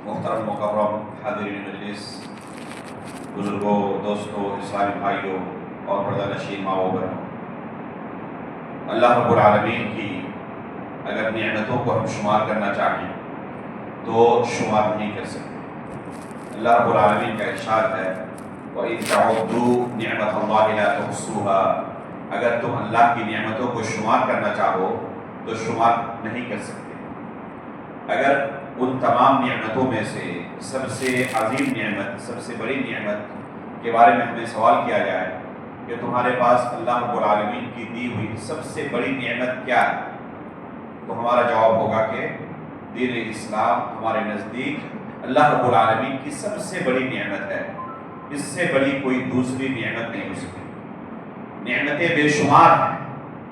محترم مکرم حاضرین مجلس، بزرگوں، دوستوں، اسلامی بھائیوں اور پردہ نشین ماؤں بہنوں، اللہ رب العالمین کی اگر نعمتوں کو ہم شمار کرنا چاہیں تو شمار نہیں کر سکتے۔ اللہ رب العالمین کا ارشاد ہے وَإِذْ تَعُدُّوا نِعْمَةَ اللَّهِ لَا تُحْصُوهَا، اگر تم اللہ کی نعمتوں کو شمار کرنا چاہو تو شمار نہیں کر سکتے۔ اگر ان تمام نعمتوں میں سے سب سے عظیم نعمت، سب سے بڑی نعمت کے بارے میں ہمیں سوال کیا جائے کہ تمہارے پاس اللہ رب العالمین کی دی ہوئی سب سے بڑی نعمت کیا ہے، تو ہمارا جواب ہوگا کہ دین اسلام ہمارے نزدیک اللہ رب العالمین کی سب سے بڑی نعمت ہے۔ اس سے بڑی کوئی دوسری نعمت نہیں ہو سکتی۔ نعمتیں بے شمار ہیں،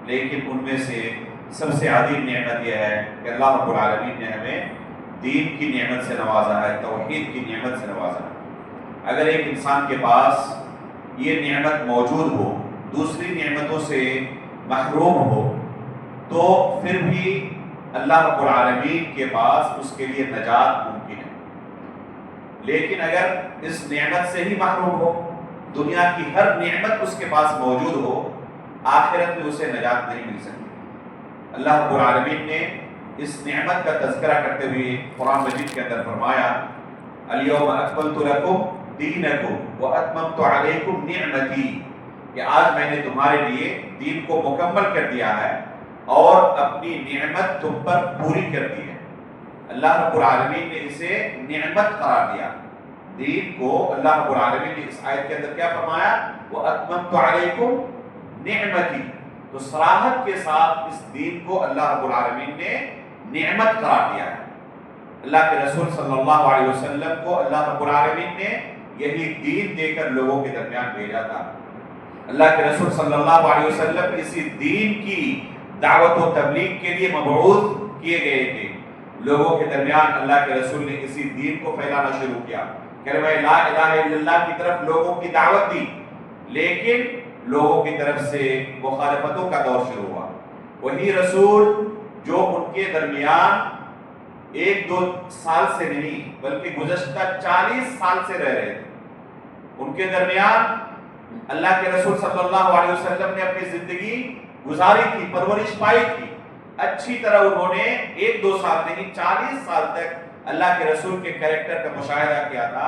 لیکن ان میں سے سب سے عظیم نعمت یہ ہے کہ اللہ رب العالمین نے ہمیں دین کی نعمت سے نوازا ہے، توحید کی نعمت سے نوازا ہے۔ اگر ایک انسان کے پاس یہ نعمت موجود ہو، دوسری نعمتوں سے محروم ہو، تو پھر بھی اللہ رب العالمین کے پاس اس کے لیے نجات ممکن ہے۔ لیکن اگر اس نعمت سے ہی محروم ہو، دنیا کی ہر نعمت اس کے پاس موجود ہو، آخرت میں اسے نجات نہیں مل سکتی۔ اللہ رب العالمین نے اس نعمت کا تذکرہ کرتے ہوئے قرآن مجید کے اندر فرمایا الیوم اکملت لکم دینکم واتممت علیکم نعمتی، کہ آج میں نے تمہارے لیے دین کو مکمل کر دیا ہے اور اپنی نعمت تم پر پوری کر دی ہے۔ اللہ رب العالمین نے اسے نعمت قرار دیا۔ دین کو اللہ رب العالمین نے اس آیت کے اندر کیا فرمایا؟ واتممت علیکم نعمتی، تو صراحت کے ساتھ اس دین کو اللہ رب العالمین نے نعمت قرار دیا ہے۔ اللہ کے رسول صلی اللہ علیہ وسلم کو اللہ رب العالمین نے یہی دین دے کر لوگوں کے درمیان بھیجا تھا۔ اللہ کے رسول صلی اللہ علیہ وسلم اسی دین کی دعوت و تبلیغ کے لیے مبعوث کیے گئے تھے۔ لوگوں کے درمیان اللہ کے رسول نے اسی دین کو پھیلانا شروع کیا، کلمہ لا الہ الا اللہ کی طرف لوگوں کی دعوت دی، لیکن لوگوں کی طرف سے مخالفتوں کا دور شروع ہوا۔ وہی رسول جو ان کے درمیان ایک دو سال سے نہیں بلکہ گزشتہ 40 سال سے رہ رہے تھے، ان کے درمیان اللہ کے رسول صلی اللہ علیہ وسلم نے اپنی زندگی گزاری تھی، پرورش پائی تھی، اچھی طرح انہوں نے ایک دو سال نہیں 40 سال تک اللہ کے رسول کے کریکٹر کا مشاہدہ کیا تھا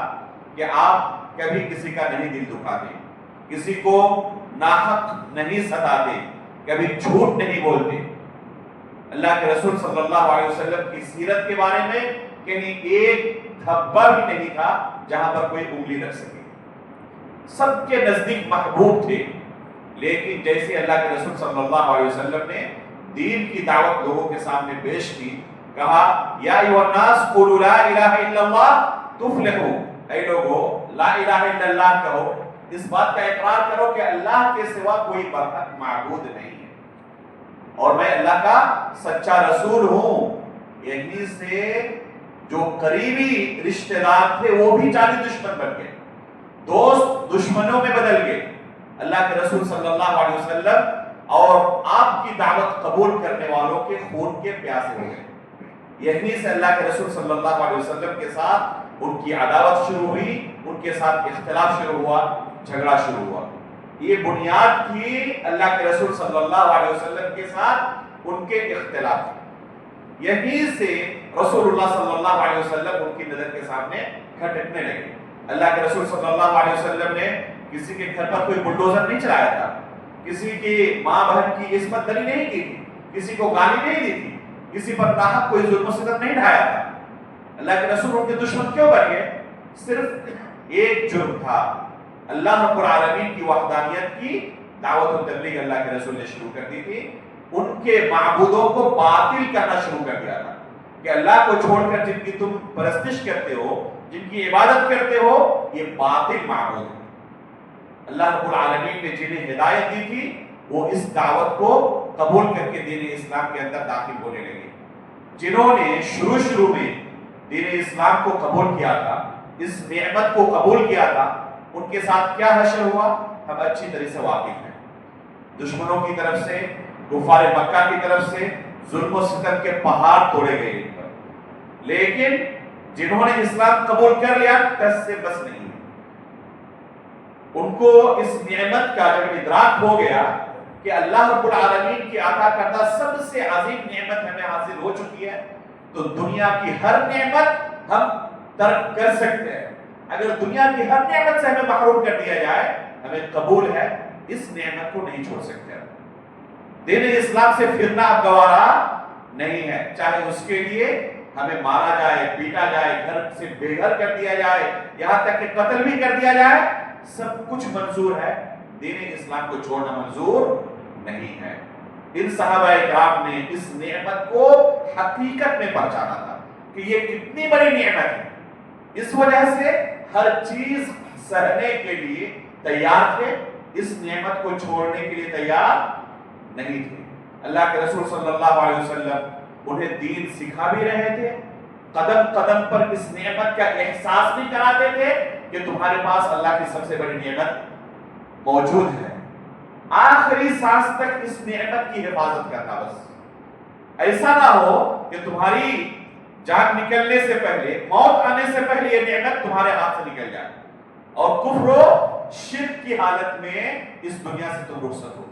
کہ آپ کبھی کسی کا نہیں دل دکھاتے، کسی کو ناحق نہیں ستاتے، کبھی جھوٹ نہیں بولتے۔ اللہ کے رسول صلی اللہ علیہ وسلم کی سیرت کے بارے میں کہیں ایک دھبا بھی نہیں تھا جہاں پر کوئی انگلی رکھ سکے۔ سب کے نزدیک محبوب تھے، لیکن جیسے اللہ کے رسول صلی اللہ علیہ وسلم نے دین کی دعوت لوگوں کے سامنے پیش کی، کہا یا ایھا الناس قولوا لا الہ الا اللہ تفلحوا، اے لوگو لا الہ الا اللہ کہو، اس بات کا اقرار کرو کہ اللہ کے سوا کوئی برحق معبود نہیں ہے اور میں اللہ کا سچا رسول ہوں۔ یہیں سے جو قریبی رشتہ دار تھے وہ بھی جانی دشمن بن گئے، دوست دشمنوں میں بدل گئے۔ اللہ کے رسول صلی اللہ علیہ وسلم اور آپ کی دعوت قبول کرنے والوں کے خون کے پیاسے ہو گئے۔ یہیں سے اللہ کے رسول صلی اللہ علیہ وسلم کے ساتھ ان کی عداوت شروع ہوئی، ان کے ساتھ اختلاف شروع ہوا، جھگڑا شروع ہوا۔ یہ بنیاد تھی اللہ کے رسول صلی اللہ علیہ وسلم کے ساتھ ان کے اختلاف۔ یہیں سے رسول اللہ صلی اللہ علیہ وسلم ان کی نظر کے سامنے کھٹکنے لگے۔ اللہ کے رسول صلی اللہ علیہ وسلم نے کسی کے گھر پر کوئی بلڈوزر نہیں چلایا تھا، کسی کی ماں بہن کی عصمت دری نہیں کی تھی، کسی کو گالی نہیں دی تھی، کسی پر ناحق کوئی ظلم و ستم نہیں ڈھایا تھا۔ اللہ کے رسول ان کے دشمن کیوں بن گئے؟ صرف ایک جرم تھا، اللہ رب العالمین کی وحدانیت کی دعوت و تبلیغ اللہ کے رسول نے شروع کر دی تھی۔ ان کے معبودوں کو باطل کرنا شروع کر دیا تھا کہ اللہ کو چھوڑ کر جن کی تم پرستش کرتے ہو، جن کی عبادت کرتے ہو، یہ باطل معبود ہیں۔ اللہ رب العالمین نے جنہیں ہدایت دی تھی وہ اس دعوت کو قبول کر کے دین اسلام کے اندر داخل ہونے لگے۔ جنہوں نے شروع میں دین اسلام کو قبول کیا تھا، اس نعمت کو قبول کیا تھا، ان کے ساتھ کیا حشر ہوا ہم اچھی طرح سے واقف ہیں۔ دشمنوں کی طرف سے، کفار مکہ کی طرف سے ظلم و ستم کے پہاڑ توڑے گئے ان پر، لیکن جنہوں نے اسلام قبول کر لیا ٹس سے بس نہیں، ان کو اس نعمت کا جب ادراک ہو گیا کہ اللہ رب العالمین کی عطا کردہ سب سے عظیم نعمت ہمیں حاصل ہو چکی ہے، تو دنیا کی ہر نعمت ہم ترک کر سکتے ہیں۔ اگر دنیا کی ہر نعمت سے ہمیں محروم کر دیا جائے، ہمیں قبول ہے، اس نعمت کو نہیں چھوڑ سکتے۔ دین اسلام سے پھرنا اب گوارا نہیں ہے، چاہے اس کے لیے ہمیں مارا جائے، پیٹا جائے، گھر سے بے گھر کر دیا جائے، یہاں تک کہ قتل بھی کر دیا جائے، سب کچھ منظور ہے، دین اسلام کو چھوڑنا منظور نہیں ہے۔ ان صحابہ کرام نے اس نعمت کو حقیقت میں پہچانا تھا کہ یہ کتنی بڑی نعمت ہے، اس وجہ سے ہر چیز سہنے کے لیے تیار تھے، اس نعمت کو چھوڑنے کے لیے تیار نہیں تھے۔ اللہ کے رسول صلی اللہ علیہ وسلم انہیں دین سکھا بھی رہے تھے، قدم قدم پر اس نعمت کا احساس بھی کراتے تھے کہ تمہارے پاس اللہ کی سب سے بڑی نعمت موجود ہے، آخری سانس تک اس نعمت کی حفاظت کرنا، بس ایسا نہ ہو کہ تمہاری جان نکلنے سے پہلے، موت آنے سے پہلے یہ نعمت تمہارے ہاتھ سے نکل جائے اور کفر و شرک کی حالت میں اس دنیا سے تم رخصت ہو۔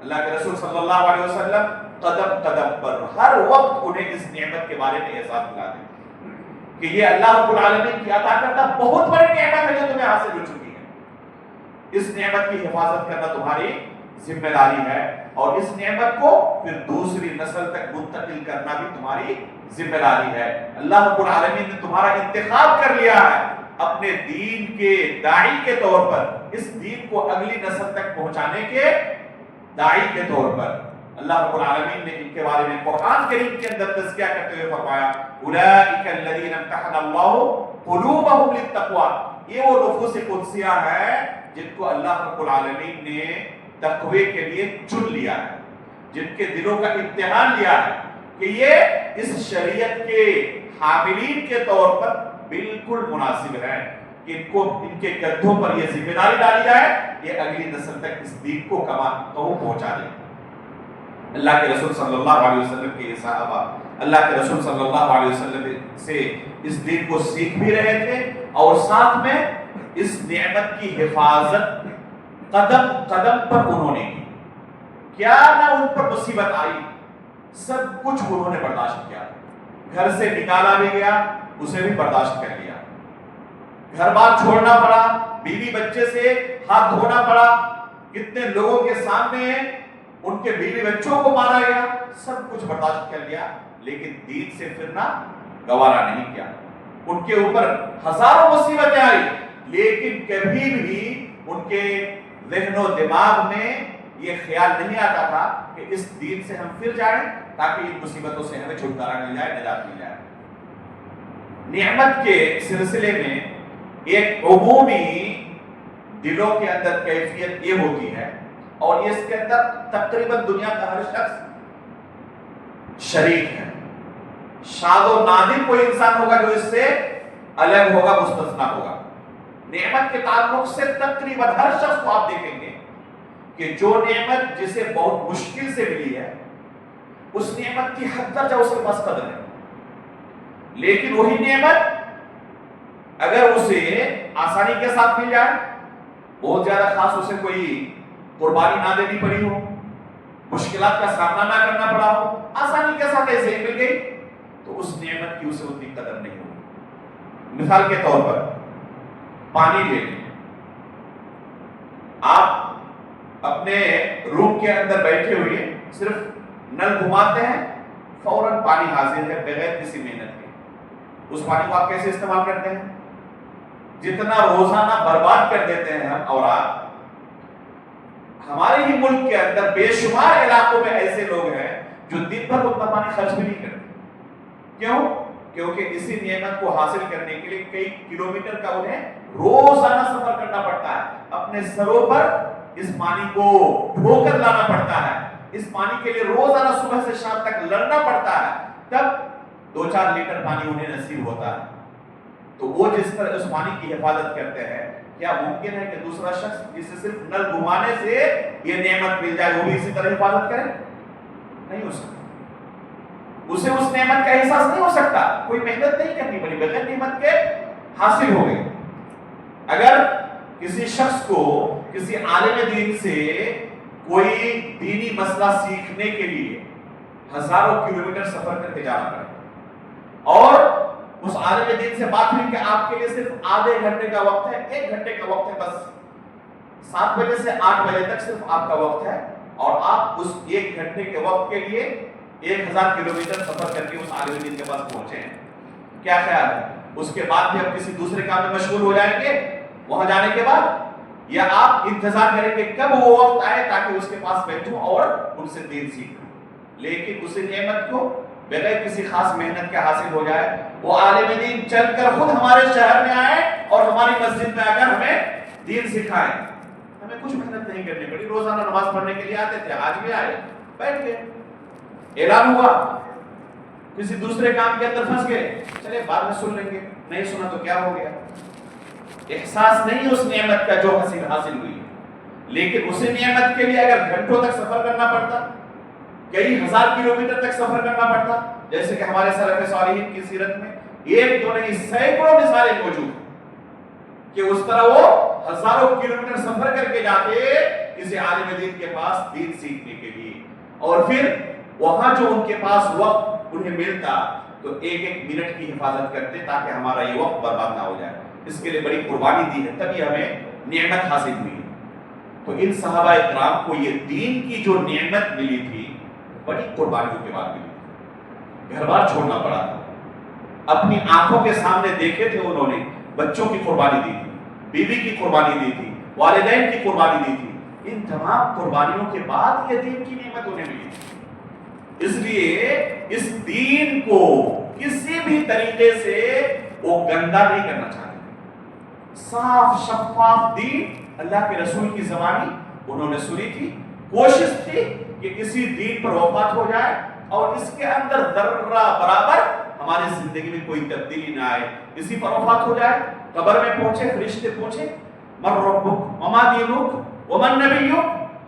اللہ کے رسول صلی اللہ علیہ وسلم قدم قدم پر ہر وقت انہیں اس نعمت کے بارے میں احساس دلاتے کہ یہ اللہ رب العالمین کی عطا کردہ بہت بڑی نعمت ہے جو تمہیں حاصل ہو چکی ہے، اس نعمت کی حفاظت کرنا تمہاری ذمہ داری ہے، اور اس نعمت کو پھر دوسری نسل تک منتقل کرنا بھی تمہاری ذمہ داری ہے۔ اللہ رب العالمین نے تمہارا انتخاب کر لیا ہے اپنے دین کے داعی کے طور پر، اس دین کو اگلی نسل تک پہنچانے کے داعی کے طور پر۔ اللہ رب العالمین نے ان کے بارے میں قرآن کریم کے اندر تذکیہ کرتے ہوئے فرمایا اولئک الذین امتحن اللہ قلوبہم للتقوی، یہ وہ نفوس قدسیہ ہے جن کو اللہ رب العالمین نے تقوی کے لیے چن لیا ہے، جن کے دلوں کا امتحان لیا ہے کہ یہ اس شریعت کے حاملین کے طور پر بالکل مناسب ہے کہ ان کو ان کے کندھوں پر یہ ذمہ داری ڈالی جائے، یہ اگلی نسل تک اس دین کو پہنچا دے۔ اللہ کے رسول صلی اللہ علیہ وسلم کے صحابہ اللہ کے رسول صلی اللہ علیہ وسلم سے اس دین کو سیکھ بھی رہے تھے، اور ساتھ میں اس نعمت کی حفاظت قدم قدم پر انہوں نے کی۔ کیا نہ ان پر مصیبت آئی، سب کچھ انہوں نے برداشت کیا، گھر سے نکالا بھی گیا اسے بھی برداشت کر لیا، گھر بار چھوڑنا پڑا، بیوی بچے سے ہاتھ دھونا پڑا، کتنے لوگوں کے سامنے ان کے بیوی بچوں کو مارا گیا، سب کچھ برداشت کر لیا، لیکن دین سے پھرنا گوارا نہیں کیا۔ ان کے اوپر ہزاروں مصیبتیں آئی، لیکن کبھی بھی ان کے ذہن و دماغ میں یہ خیال نہیں آتا تھا کہ اس دین سے ہم پھر جائیں تاکہ ان مصیبتوں سے ہمیں چھٹکارا مل جائے، نجات مل جائے۔ نعمت کے سلسلے میں ایک عمومی دلوں کے اندر کیفیت یہ ہوتی ہے، اور اس کے اندر تقریباً دنیا کا ہر شخص شریک ہے، شاذ و نادر کوئی انسان ہوگا جو اس سے الگ ہوگا، مستثنا ہوگا۔ نعمت کے تعلق سے تقریباً ہر شخص کو آپ دیکھیں گے کہ جو نعمت جسے بہت مشکل سے ملی ہے، اس نعمت کی حد درجہ اس کے پاس قدر ہے، لیکن وہی نعمت اگر اسے آسانی کے ساتھ مل جائے، بہت زیادہ خاص اسے کوئی قربانی نہ دینی پڑی ہو، مشکلات کا سامنا نہ کرنا پڑا ہو، آسانی کے ساتھ ایسے ہی مل گئی، تو اس نعمت کی اسے اتنی قدر نہیں ہوگی۔ مثال کے طور پر پانی لے لیں، آپ اپنے روم کے اندر بیٹھے ہوئے صرف نل گھماتے ہیں، فوراً پانی حاضر ہے بغیر کسی محنت کے۔ اس پانی کو آپ کیسے استعمال کرتے ہیں؟ جتنا روزانہ برباد کر دیتے ہیں ہم، اور آپ ہمارے ہی ملک کے اندر بے شمار علاقوں میں ایسے لوگ ہیں جو دن بھر اتنا پانی خرچ بھی نہیں کرتے۔ کیوں؟ کیونکہ اسی نعمت کو حاصل کرنے کے لیے کئی کلومیٹر کا انہیں روزانہ سفر کرنا پڑتا ہے، اپنے سروں پر اس پانی کو ڈھو کر لانا پڑتا ہے، اس پانی کے لیے روزانہ صبح سے شام تک لڑنا پڑتا ہے، تب 2-4 لیٹر پانی انہیں نصیب ہوتا ہے۔ تو وہ جس طرح اس پانی کی حفاظت کرتے ہیں، کیا ممکن ہے کہ دوسرا شخص جسے صرف نل گھمانے سے یہ نعمت مل جائے وہ بھی اسی طرح حفاظت کرے؟ نہیں ہو سکتا۔ اسے اس نعمت کا احساس نہیں ہو سکتا، کوئی محنت نہیں کرنی پڑی، بغیر نعمت کے حاصل ہو گئی۔ اگر کسی شخص کو کسی عالم دین سے کوئی دینی مسئلہ سیکھنے کے لیے ہزاروں کلومیٹر سفر کر کے جانا پڑے اور اس عالم دین سے بات ہوئی کہ آپ کے لیے صرف آدھے گھنٹے کا وقت ہے، 1 گھنٹے کا وقت ہے، بس 7 بجے سے 8 بجے تک صرف آپ کا وقت ہے، اور آپ اس 1 گھنٹے کے وقت کے لیے 1000 کلومیٹر سفر کر کے اس عالم دین کے پاس پہنچے ہیں، کیا خیال ہے؟ اس کے بعد بھی آپ کسی دوسرے کام میں مشغول ہو جائیں گے وہاں جانے کے بعد، یا آپ انتظار کریں گے کب وہ وقت آئے تاکہ اس کے پاس بیٹھوں اور ان سے دین سیکھوں؟ لیکن اس نعمت کو بغیر کسی خاص محنت کے حاصل ہو جائے، وہ عالم دین چل کر خود ہمارے شہر میں آئے اور ہماری مسجد میں آ کر ہمیں دین سکھائے، ہمیں کچھ محنت نہیں کرنی پڑی، روزانہ نماز پڑھنے کے لیے آتے تھے، آج بھی آئے، بیٹھ گئے، اعلان ہوا، کسی دوسرے کام کے اندر پھنس گئے، چلے بعد میں سن لیں گے، نہیں سنا تو کیا ہو گیا؟ احساس نہیں اس نعمت کا جو حاصل ہوئی، لیکن اسی نعمت کے لیے اگر گھنٹوں تک سفر کرنا پڑتا، کئی ہزار کلومیٹر تک سفر کرنا پڑتا، جیسے کہ ہمارے سلف صالحین کی سیرت میں 1 2 نہیں سینکڑوں مثالیں موجود ہیں کہ اس طرح وہ ہزاروں کلومیٹر سفر کر کے جاتے کسی عالم دین کے پاس دین سیکھنے کے لیے، اور پھر وہاں جو ان کے پاس وقت انہیں ملتا تو 1 منٹ کی حفاظت کرتے تاکہ ہمارا یہ وقت برباد نہ ہو جائے، اس کے لیے بڑی قربانی دی ہے، تبھی ہمیں نعمت حاصل ہوئی۔ تو ان صحابہ اکرام کو یہ دین کی جو نعمت ملی تھی بڑی قربانیوں کے بعد ملی، گھر بار چھوڑنا پڑا تھا، اپنی آنکھوں کے سامنے دیکھے تھے انہوں نے، بچوں کی قربانی دی تھی، بیوی کی قربانی دی تھی، والدین کی قربانی دی تھی، ان تمام قربانیوں کے بعد یہ دین کی نعمت انہیں ملی تھی۔ اس لیے اس دین کو کسی بھی طریقے سے وہ گندا نہیں کرنا چاہتے، صاف شفاف دین اللہ کے رسول کی زبانی انہوں نے سنی تھی، کوشش تھی کہ کسی دین پر وفات ہو جائے اور اس کے اندر ذرہ برابر ہماری زندگی میں کوئی تبدیلی نہ آئے، اسی پر وفات ہو جائے، قبر میں پہنچے، فرشتے پوچھے من ربک وما دینک ومن نبیک،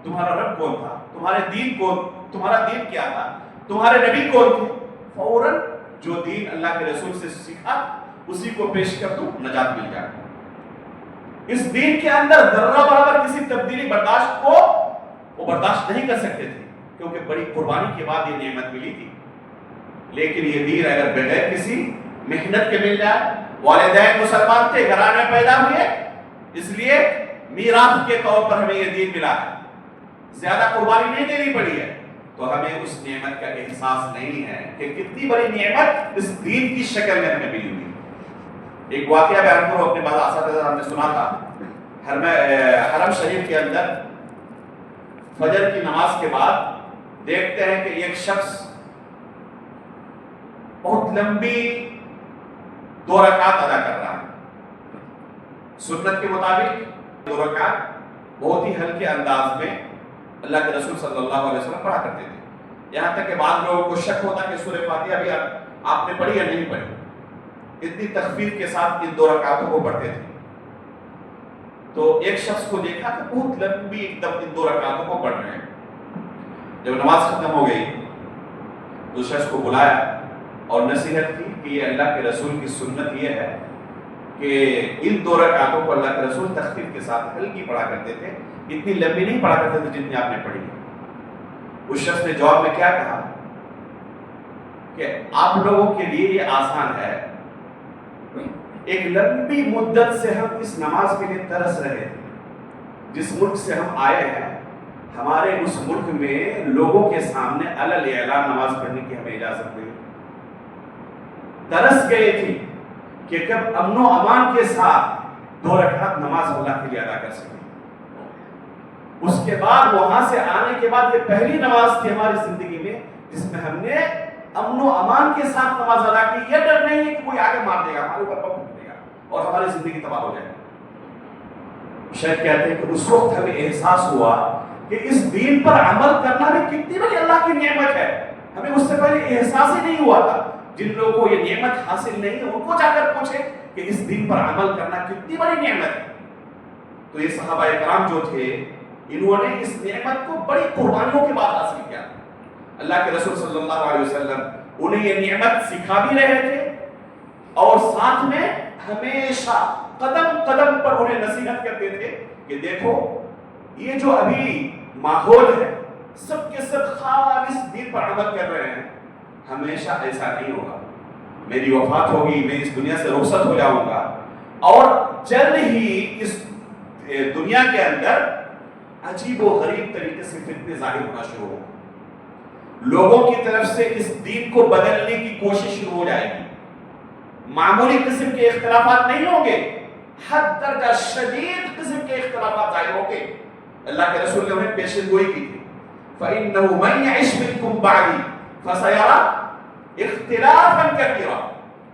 تمہارا رب کون تھا، تمہارے دین کون، تمہارا دین کیا تھا، تمہارے نبی کون تھے، فوراً جو دین اللہ کے رسول سے سیکھا اسی کو پیش کر دو، نجات مل جائے۔ اس دین کے اندر ذرہ برابر کسی تبدیلی برداشت کو وہ برداشت نہیں کر سکتے تھے، کیونکہ بڑی قربانی کے بعد یہ نعمت ملی تھی۔ لیکن یہ دین اگر بغیر کسی محنت کے مل جائے، والدین مسلمان تھے، گھرانے میں پیدا ہوئے، اس لیے میراث کے طور پر ہمیں یہ دین ملا ہے، زیادہ قربانی نہیں دینی پڑی ہے، تو ہمیں اس نعمت کا احساس نہیں ہے کہ کتنی بڑی نعمت اس دین کی شکل میں ہمیں ملی ہوئی۔ ایک واقعہ بیان کرو، اپنے بعض اساتذہ ہم نے سنا تھا، حرم شریف کے اندر فجر کی نماز کے بعد دیکھتے ہیں کہ ایک شخص بہت لمبی 2 رکعت ادا کر رہا ہے، سنت کے مطابق 2 رکعت بہت ہی ہلکے انداز میں اللہ کے رسول صلی اللہ علیہ وسلم پڑھا کرتے تھے، یہاں تک کہ بعض لوگوں کو شک ہوتا کہ سورہ فاتحہ بھی آپ نے پڑھی یا نہیں پڑھی، اتنی تخفیف کے ساتھ ان 2 رکعتوں کو پڑھتے تھے۔ تو ایک شخص کو دیکھا کہ بہت لمبی ایک دم ان 2 رکعتوں کو پڑھ رہے ہیں، جب نماز ختم ہو گئی تو شخص کو بلایا اور نصیحت کی کہ یہ اللہ کے رسول کی سنت یہ ہے کہ ان 2 رکعتوں کو اللہ کے رسول تخفیف کے ساتھ ہلکی پڑھا کرتے تھے، اتنی لمبی نہیں پڑھا کرتے تھے جتنی آپ نے پڑھی۔ اس شخص نے جواب میں کیا کہا کہ آپ لوگوں کے لیے یہ آسان ہے، ایک لمبی مدت سے ہم اس نماز کے لیے ترس رہے ہیں، جس ملک سے ہم آئے ہیں ہمارے اس ملک میں لوگوں کے سامنے علل اعلان نماز پڑھنے کی ہمیں اجازت نہیں، ترس گئے تھے کہ کب امن و امان کے ساتھ 2 رکعت نماز اللہ کے لیے ادا کر سکیں۔ اس کے بعد وہاں سے آنے کے بعد یہ پہلی نماز تھی ہماری زندگی میں جس میں ہم نے امن و امان کے ساتھ نماز ادا کی، یہ ڈر نہیں ہے کہ کوئی آگے مار دے گا، ہمارے اوپر بم پھوٹ دے گا اور ہماری زندگی تباہ ہو جائے گی۔ شاید کہتے ہیں کہ اس وقت ہمیں احساس ہوا کہ اس دین پر عمل کرنا بھی کتنی بڑی اللہ کی نعمت ہے، ہمیں اس سے پہلے احساس ہی نہیں ہوا تھا۔ جن لوگوں کو یہ نعمت حاصل نہیں ہے ان کو جا کر پوچھے کہ اس دین پر عمل کرنا کتنی بڑی نعمت ہے۔ تو یہ صحابہ اکرام جو تھے انہوں نے اس نعمت کو بڑی قربانیوں کے بعد حاصل کیا۔ اللہ کے رسول صلی اللہ علیہ وسلم انہیں یہ نعمت سکھا بھی رہے تھے اور ساتھ میں ہمیشہ قدم قدم پر انہیں نصیحت کرتے تھے کہ دیکھو یہ جو ابھی ماحول ہے سب کے سب خالص دین پر عمل کر رہے ہیں، ہمیشہ ایسا نہیں ہوگا، میری وفات ہوگی، میں اس دنیا سے رخصت ہو جاؤں گا اور جلد ہی اس دنیا کے اندر عجیب و غریب طریقے سے فتنے ظاہر ہونا شروع ہو، لوگوں کی طرف سے اس دین کو بدلنے کی کوشش شروع ہو جائے گی، معمولی قسم کے اختلافات نہیں ہوں گے، حد درجہ شدید قسم کے اختلافات ظاہر ہوں گے۔ اللہ کے رسول نے انہیں پیشن گوئی کی تھی فَإِنَّهُ مَنْ يَعِشْ مِنْكُمْ بَعْدِي فَسَيَرَى اخْتِلَافًا كَثِيرًا،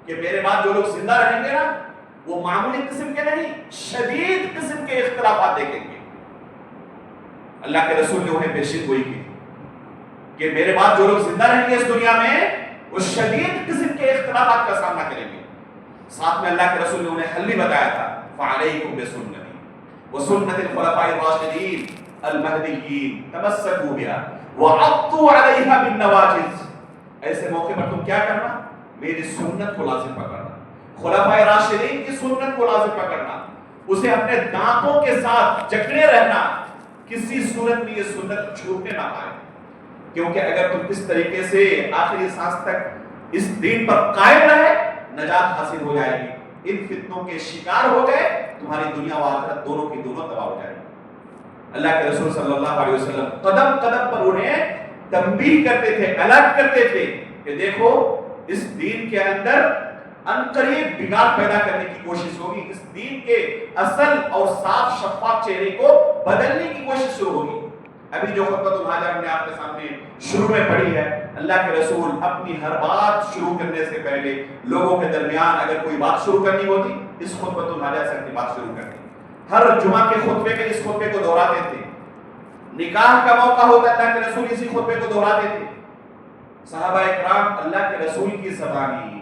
کہ میرے بعد جو لوگ زندہ رہیں گے نا وہ معمولی قسم کے نہیں، شدید قسم کے اختلافات دیکھیں گے۔ اللہ کے رسول نے انہیں پیشن گوئی کی کہ میرے بعد جو لوگ زندہ رہیں گے اس دنیا میں وہ شدید قسم کے اختلافات کا سامنا کریں گے۔ ساتھ میں اللہ کے رسول نے انہیں حل بھی بتایا تھا فَعَلَيْكُمْ بِسُنَّتِي وَسُنَّتِ الْخُلَفَاءِ الرَّاشِدِينَ الْمَهْدِيِّينَ تَمَسَّكُوا بِهَا وَعَضُّوا عَلَيْهَا بِالنَّوَاجِذِ، ایسے موقع پر تم کیا کرنا؟ میری سنت کو لازم پکڑنا، خلفائے راشدین کی سنت کو لازم پکڑنا، اسے اپنے دانتوں کے ساتھ جکڑے رہنا، کسی صورت میں یہ سنت چھوٹنے نہ پائے، کیونکہ اگر تم اس طریقے سے آخری سانس تک اس دین پر قائم رہے نجات حاصل ہو جائے گی، ان فتنوں کے شکار ہو گئے تمہاری دنیا و آخرت دونوں کی دونوں تباہ ہو جائے گی۔ اللہ کے رسول صلی اللہ علیہ وسلم قدم قدم پر انہیں تنبیہ کرتے تھے، الرٹ کرتے تھے کہ دیکھو اس دین کے اندر عنقریب بگاڑ پیدا کرنے کی کوشش ہوگی، اس دین کے اصل اور صاف شفاف چہرے کو بدلنے کی کوشش شروع ہوگی۔ ابھی جو خطبۃ الحاجہ ہم نے آپ کے سامنے شروع میں پڑھی ہے، اللہ کے رسول اپنی ہر بات شروع کرنے سے پہلے لوگوں کے درمیان اگر کوئی بات شروع کرنی ہوتی اس خطبۃ الحاجہ سے اپنی بات شروع کرتی، ہر جمعہ کے خطبے میں اس خطبے کو دہراتے تھے، نکاح کا موقع ہوتا اللہ کے رسول اسی خطبے کو دہراتے تھے۔ صحابہ اکرام اللہ کے رسول کی زبانی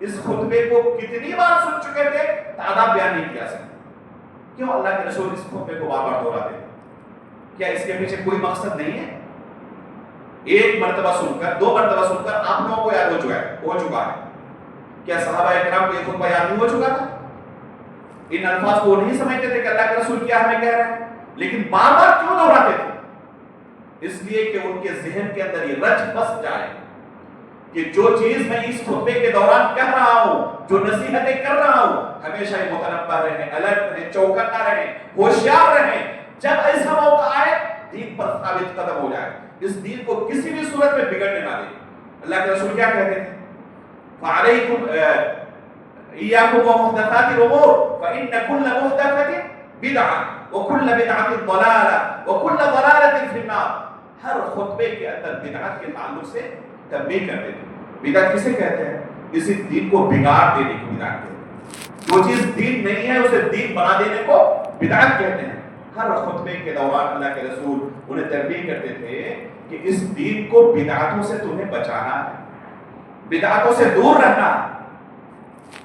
اس خطبے کو کتنی بار سن چکے تھے تعداد بیان نہیں کیا سکتے۔ کیوں اللہ کے رسول اس خطبے کو بار بار دہراتے تھے؟ کیا اس کے پیچھے کوئی مقصد نہیں ہے؟ ایک مرتبہ سن کر، دو مرتبہ سن کر آپ لوگوں کو یاد ہو چکا ہے، کیا صحابہ اکرام کو یہ خطبہ یاد نہیں ہو چکا تھا؟ ان الفاظ کو نہیں سمجھتے تھے کہ اللہ کے رسول کیا ہمیں کہہ رہے ہیں، لیکن بار بار کیوں دہراتے تھے؟ اس لیے کہ ان کے ذہن کے اندر یہ رچ بس جائے کہ جو چیز میں اس خطبے کے دوران کہہ رہا ہوں، جو نصیحتیں کر رہا ہوں، ہمیشہ یہ متنبہ رہیں، الرٹ رہیں، چوکنا رہیں، ہوشیار رہیں، جب ایسا موقع آئے دین پر ثابت قدم ہو جائے، اس دین کو کسی بھی صورت میں بگڑنے نہ دے۔ اللہ کے رسول کیا کہتے تھے؟ فَعَلَيْكُمْ إِيَّاكُمْ وَمُحْدَثَاتِ الْأُمُورِ فَإِنَّ كُلَّ مُحْدَثَةٍ بِدْعَةٌ وَكُلَّ بِدْعَةٍ ضَلَالَةٌ وَكُلَّ ضَلَالَةٍ فِي النَّارِ۔ ہر خطبے کے اندر بدعت کے تعلق سے تنبیہ کرتے تھے۔ بدعت کسے کہتے ہیں؟ کسی دین کو بگاڑ دینے کو بدعت کہتے ہیں، جو چیز دین نہیں ہے اسے دین بنا دینے کو بدعت کہتے ہیں۔ ہر خطبے کے دوران اللہ کے رسول انہیں تنبیہ کرتے تھے کہ اس دین کو بدعتوں سے تمہیں بچانا ہے، بدعتوں سے دور رہنا،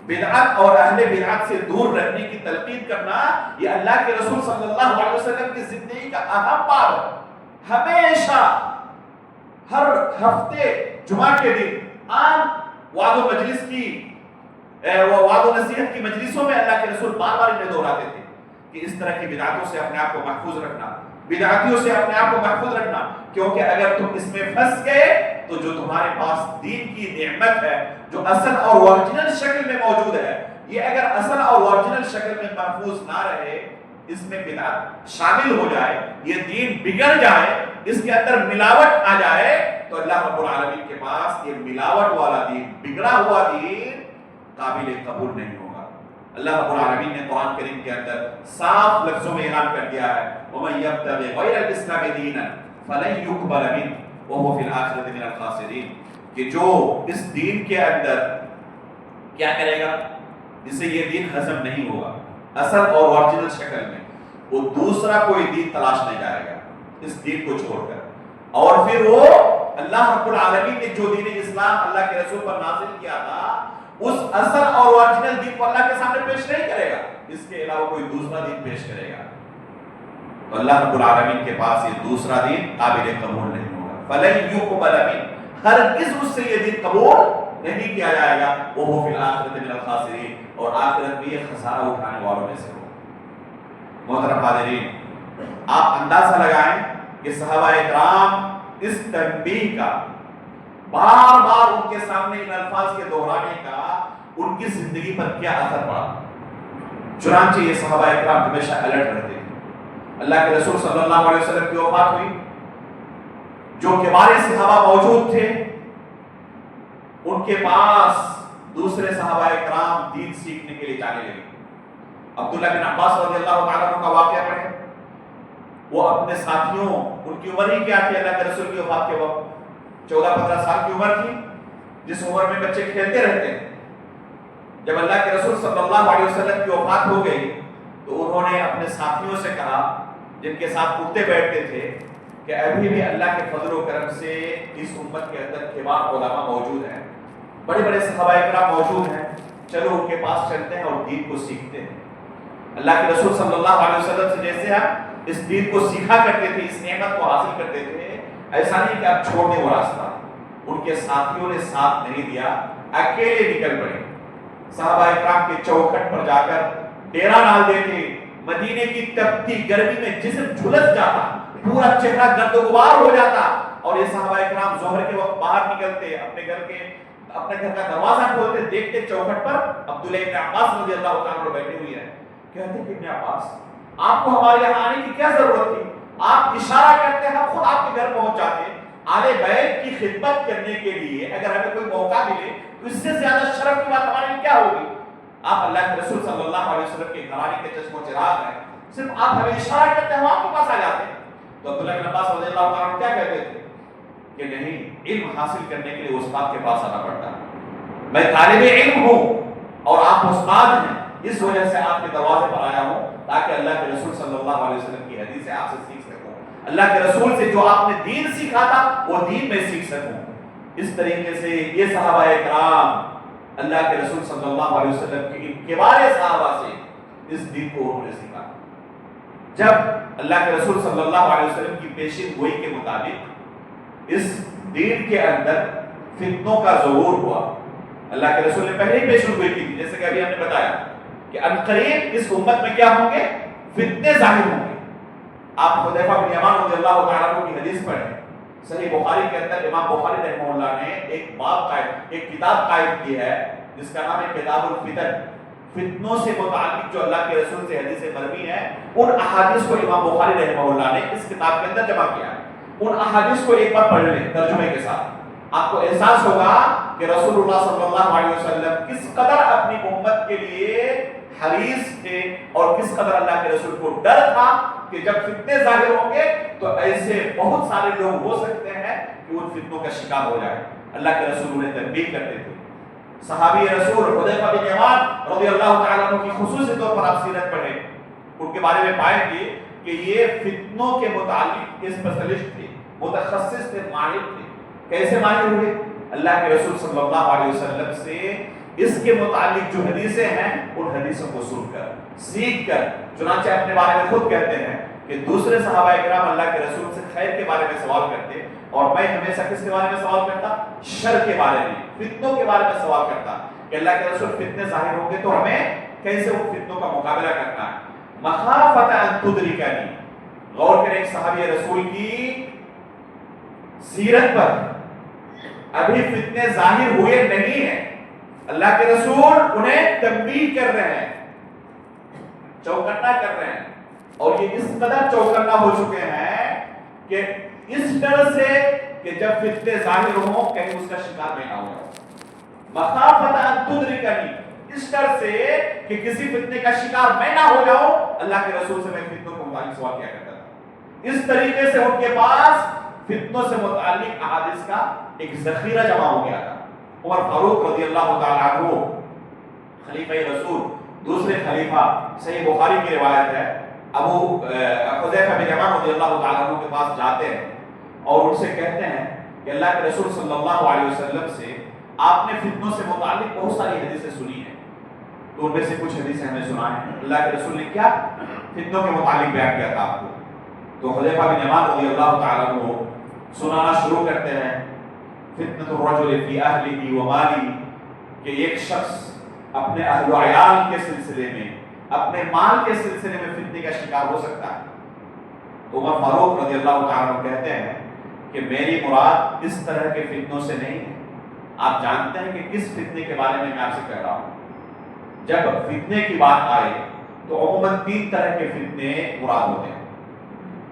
بدعت اور اہل بدعت سے دور رہنے کی تلقین کرنا، یہ اللہ کے رسول صلی اللہ علیہ وسلم کی زندگی کا اہم باب ہے۔ ہمیشہ ہر ہفتے جمعہ کے دن عام وعظ و مجلس کی وعظ و نصیحت کی مجلسوں میں اللہ کے رسول بار بار انہیں دہراتے تھے کہ اس طرح کی بدعتوں سے اپنے آپ کو محفوظ رکھنا، بدعتیوں سے اپنے آپ کو محفوظ رکھنا، کیونکہ اگر تم اس میں پھنس گئے تو جو تمہارے پاس دین کی نعمت ہے، جو اصل اور اوریجنل شکل میں موجود ہے، یہ اگر اصل اور اوریجنل شکل میں محفوظ نہ رہے، اس میں بدعت شامل ہو جائے، یہ دین بگڑ جائے، اس کے اندر ملاوٹ آ جائے، تو اللہ رب العالمین کے پاس یہ ملاوٹ والا دین، بگڑا ہوا دین قابل قبول نہیں ہوگا۔ اللہ رب العالمین نے قرآن کریم کے اندر صاف لفظوں میں اعلان کر دیا ہے وَمَن يَبْتَغِ غَيْرَ الْإِسْلَامِ دِينًا فَلَن يُقْبَلَ مِنْهُ وَهُوَ فِي الْآخِرَةِ مِنَ الْخَاسِرِينَ، کہ جو اس دین کے اندر کیا کرے گا، جسے یہ دین ہضم نہیں ہوگا اصل اور اوریجنل شکل میں، وہ دوسرا کوئی دین تلاش نہیں جائے گا اس دین کو چھوڑ کر، اور پھر وہ اللہ رب العالمین نے جو دین اسلام اللہ کے رسول پر نازل کیا تھا اس اصل اور اوریجنل دین کو اللہ کے سامنے پیش نہیں کرے گا، اس کے علاوہ کوئی دوسرا دین پیش کرے گا، تو اللہ رب العالمین کے پاس یہ دوسرا دین قابل قبول نہیں ہوگا۔ فَلَن يُقْبَلَ مِنْهُ، ہرگز اس سے یہ دین قبول نہیں کیا جائے گا، وہ فی الآخرۃ من الخاسرین، اور آخرت میں یہ خسارہ اٹھانے والوں میں سے ہو۔ محترم حاضرین، آپ اندازہ لگائیں کہ صحابہ اکرام اس تنبیہ کا بار بار ان کے سامنے ان الفاظ کے دہرانے کا ان کی زندگی پر کیا اثر پڑا۔ چنانچہ یہ صحابہ اکرام ہمیشہ الرٹ رہتے تھے۔ اللہ کے رسول صلی اللہ علیہ وسلم کی وفات ہوئی، جو کبار صحابہ موجود تھے ان کے پاس دوسرے صحابہ اکرام دین سیکھنے کے لیے جانے لگے۔ عبداللہ بن عباس رضی اللہ تعالیٰ عنہ کا واقعہ پڑھیں، وہ اپنے ساتھیوں، ان کی عمر ہی کیا تھی اللہ کے رسول کی وفات کے وقت؟ 14-15 سال کی عمر تھی، جس عمر میں بچے کھیلتے رہتے ہیں۔ جب اللہ کے رسول صلی اللہ علیہ وسلم کی وفات ہو گئی تو انہوں نے اپنے ساتھیوں سے کہا، جن کے ساتھ اٹھتے بیٹھتے تھے، کہ ابھی بھی اللہ کے فضل و کرم سے اس امت کے اندر کبار علماء موجود ہیں، بڑے بڑے صحابہ اکرام موجود ہیں، چلو ان کے پاس چلتے ہیں اور دین کو سیکھتے ہیں۔ اللہ کے رسول صلی اللہ علیہ وسلم سے جیسے آپ اس دین کو سیکھا کرتے تھے، اس نعمت کو حاصل کرتے تھے، ایسا نہیں کہ آپ چھوڑ دیں وہ راستہ۔ ان کے ساتھیوں نے ساتھ نہیں دیا، اکیلے نکل پڑے، صحابہ اکرام کے چوکھٹ پر جا کر ڈیرا ڈال دیتے۔ مدینے کی تپتی گرمی میں جسم جھلس جاتا، پورا چہرہ گرد و غبار ہو جاتا، اور یہ صحابہ اکرام ظہر کے وقت باہر نکلتے، اپنے گھر کا دروازہ کھولتے، دیکھتے چوکھٹ پر عبداللہ بن عباس رضی اللہ تعالیٰ عنہ بیٹھے ہوئے ہیں۔ کہتے کہ ابن عباس، آپ کو ہمارے یہاں آنے کی کیا ضرورت تھی؟ آپ اشارہ کرتے ہیں، ہم خود آپ کے گھر پہنچ جاتے۔ آل بیت کی خدمت کرنے کے لیے اگر ہمیں کوئی موقع ملے تو اس سے زیادہ شرف کی بات ہمارے لیے کیا ہوگی؟ آپ اللہ کے رسول صلی اللہ علیہ وسلم کے گھرانے کے چشم و چراغ ہیں، صرف آپ ہمیں اشارہ کرتے ہیں، ہم آپ کے پاس آ جاتے ہیں۔ تو عبداللہ بن عباس رضی اللہ عنہ کیا کہتے تھے کہ نہیں، علم حاصل کرنے کے لیے استاد کے پاس آنا پڑتا ہے، میں طالب علم ہوں اور آپ استاد ہیں، اس وجہ سے آپ کے دروازے پر آیا ہوں تاکہ اللہ کے رسول صلی اللہ علیہ وسلم کی حدیثیں آپ سے سیکھ سکوں، اللہ کے رسول سے جو آپ نے دین سیکھا تھا وہ دین میں سیکھ سکوں۔ اس طریقے سے یہ صحابہ اکرام اللہ کے رسول صلی اللہ علیہ وسلم کے ان کبار صحابہ سے اس دین کو انہوں نے سیکھا۔ جب اللہ کے رسول صلی اللہ علیہ وسلم کی پیشین گوئی کے مطابق اس دین کے اندر فتنوں کا ظہور ہوا، اللہ کے رسول نے پہلے ہی پیشین گوئی کی تھی، جیسے کہ ابھی ہم نے بتایا کہ عنقریب اس امت میں کیا ہوں گے؟ فتنے ظاہر ہوں گے۔ آپ حذیفہ بن یمان رضی اللہ تعالیٰ عنہ کی حدیث پڑھیں، صحیح بخاری کے اندر امام بخاری رحمہ اللہ نے ایک کتاب قائم کی ہے جس کا نام ہے کتاب الفتن۔ فتنوں سے متعلق جو اللہ کے رسول سے حدیث مروی ہیں، ان احادیث کو امام بخاری رحمہ اللہ نے اس کتاب کے اندر جمع کیا ہے۔ ان احادیث کو ایک بار پڑھ لیں ترجمے کے ساتھ، آپ کو احساس ہوگا کہ رسول اللہ صلی اللہ علیہ وسلم کس قدر اپنی امت کے لیے حریص تھے اور کس قدر اللہ کے رسول کو ڈر تھا کہ جب فتنے ظاہر ہوں گے تو ایسے بہت سارے لوگ ہو سکتے ہیں کہ ان فتنوں کا شکار ہو جائے۔ اللہ کے رسول انہیں تنبیہ کرتے تھے۔ صحابی رسول حذیفہ بن یمان رضی اللہ تعالیٰ عنہ کی خصوصی طور پر آپ سیرت پڑھیں، ان کے بارے میں پائیں گے کہ یہ فتنوں کے متعلق اسپیشلسٹ تھے، متخصص تھے، ماہر تھے۔ کیسے ماہر ہوئے؟ اللہ کے رسول صلی اللہ علیہ وسلم سے اس کے متعلق جو حدیثیں ہیں ان حدیثوں کو سن کر، سیکھ کر، چنانچہ اپنے بارے میں خود کہتے ہیں کہ دوسرے صحابہ اکرام اللہ کے رسول سے خیر کے بارے میں سوال کرتے اور میں ہمیشہ کس کے بارے میں سوال کرتا؟ شر کے بارے میں، فتنوں کے بارے میں سوال کرتا کہ اللہ کے رسول فتنے ظاہر ہوں گے تو ہمیں کیسے ان فتنوں کا مقابلہ کرنا ہے۔ مخافۃ ان تدرکنی، غور کریں ایک صحابی رسول کی سیرت پر، ابھی فتنے ظاہر ہوئے نہیں ہیں، اللہ کے رسول انہیں تنبیہ کر رہے ہیں، چوکنا کر رہے ہیں، اور یہ اس قدر چوکنا ہو چکے ہیں کہ اس ڈر سے کہ جب فتنے ظاہر ہوں کہیں اس کا شکار میں نہ ہو جاؤ۔ مخافۃ ان تدرکنی، اس ڈر سے کہ کسی فتنے کا شکار میں نہ ہو جاؤں، اللہ کے رسول سے میں فتنوں کو متعلق سوال کیا کرتا تھا۔ اس طریقے سے ان کے پاس فتنوں سے متعلق احادیث کا ایک ذخیرہ جمع ہو گیا تھا۔ عمر فاروق رضی اللہ تعالیٰ عنہ خلیفہ رسول، دوسرے خلیفہ، صحیح بخاری کی روایت ہے، ابو حذیفہ بن یمان رضی اللہ تعالیٰ عنہ کے پاس جاتے ہیں اور ان سے کہتے ہیں کہ اللہ کے رسول صلی اللہ علیہ وسلم سے آپ نے فتنوں سے متعلق بہت ساری حدیثیں سنی ہیں، تو ان میں سے کچھ حدیثیں ہمیں سنائیں، اللہ کے رسول نے کیا فتنوں کے متعلق بیان کیا تھا آپ کو۔ تو حذیفہ بن یمان رضی اللہ تعالیٰ عنہ سنانا شروع کرتے ہیں فتنۃ الرجل فی اہلہ و مالی، کہ ایک شخص اپنے اہل و عیال کے سلسلے میں، اپنے مال کے سلسلے میں فتنے کا شکار ہو سکتا ہے۔ عمر فاروق رضی اللہ تعالیٰ عنہ کہتے ہیں کہ میری مراد اس طرح کے فتنوں سے نہیں ہے۔ آپ جانتے ہیں کہ کس فتنے کے بارے میں آپ سے کہہ رہا ہوں؟ جب فتنے کی بات آئے تو عموماً 3 طرح کے فتنے مراد ہوتے ہیں۔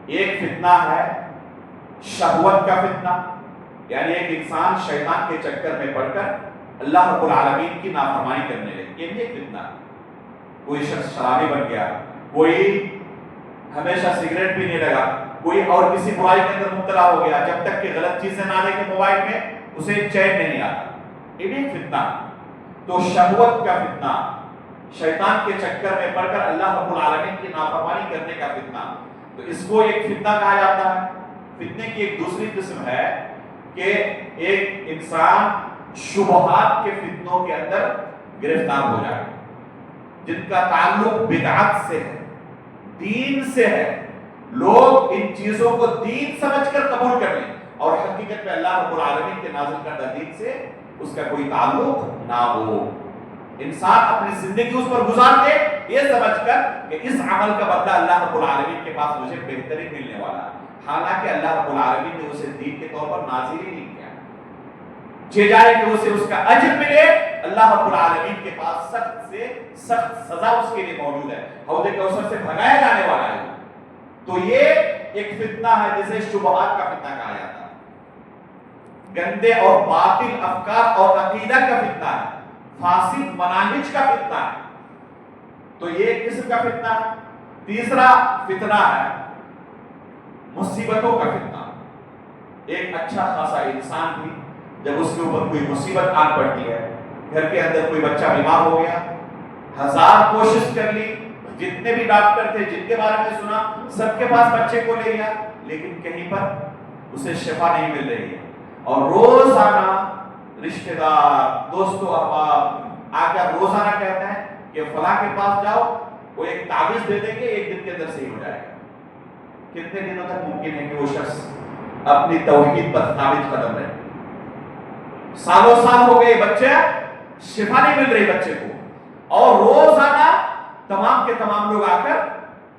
ایک فتنہ ہے شہوت کا فتنہ، یعنی ایک انسان شیطان کے چکر میں پڑ کر اللہ رب العالمین کی نافرمانی کرنے لگے، یہ بھی ایک فتنہ ہے۔ کوئی شخص شرابی بن گیا، کوئی ہمیشہ سگریٹ پینے لگا، کوئی اور کسی برائی کے اندر مبتلا ہو گیا، جب تک کہ غلط چیزیں نہ دیکھے موبائل میں اسے چین نہیں آتا، یہ بھی ایک فتنہ ہے۔ تو شہوت کا فتنہ، شیطان کے چکر میں پڑ کر اللہ رب العالمین کی نافرمانی کرنے کا فتنہ، تو اس کو ایک فتنہ کہا جاتا ہے۔ فتنے کی ایک دوسری قسم ہے کہ ایک انسان شبہات کے فتنوں کے اندر گرفتار ہو جائے، جن کا تعلق بدعت سے ہے، دین سے ہے، لوگ ان چیزوں کو دین سمجھ کر قبول کر لیں اور حقیقت میں اللہ رب العالمین کے نازل کردہ دین سے اس کا کوئی تعلق نہ ہو۔ انسان اپنی زندگی اس پر گزار دے یہ سمجھ کر کہ اس عمل کا بدلہ اللہ رب العالمین کے پاس مجھے بہترین ملنے والا ہے، حالانکہ اللہ رب العالمین نے اسے دین کے طور پر نازل ہی نہیں کیا۔ چہ جائے کہ اسے اس کا اجر ملے، اللہ رب العالمین کے پاس سخت سے سخت سزا اس کے لیے موجود ہے، حوض کوثر سے بھگایا جانے والا ہے۔ تو یہ ایک فتنہ ہے جسے شبہات کا فتنہ کہا جاتا ہے۔ گندے اور باطل افکار اور عقیدہ کا فتنہ ہے، فاسد مناہج کا فتنہ ہے، تو یہ ایک قسم کا فتنہ ہے۔ تیسرا فتنہ ہے مصیبتوں کا فتنہ۔ ایک اچھا خاصا انسان بھی جب اس کے اوپر کوئی مصیبت آن پڑتی ہے، گھر کے اندر کوئی بچہ بیمار ہو گیا، 1000 کوشش کر لی، جتنے بھی ڈاکٹر تھے جن کے بارے میں سنا سب کے پاس بچے کو لے گیا، لیکن کہیں پر اسے شفا نہیں مل رہی ہے، اور روزانہ رشتہ دار دوست و احباب آ کر روزانہ کہتے ہیں کہ فلاں کے پاس جاؤ، وہ ایک تعویذ دے دیں گے، 1 دن کے اندر صحیح ہو جائے گا۔ کتنے دنوں تک ممکن ہے کہ وہ شخص اپنی توحید پر ثابت قدم رہے؟ سالوں سال ہو گئے، بچے شفا نہیں مل رہی بچے کو، اور روزانہ تمام کے تمام لوگ آ کر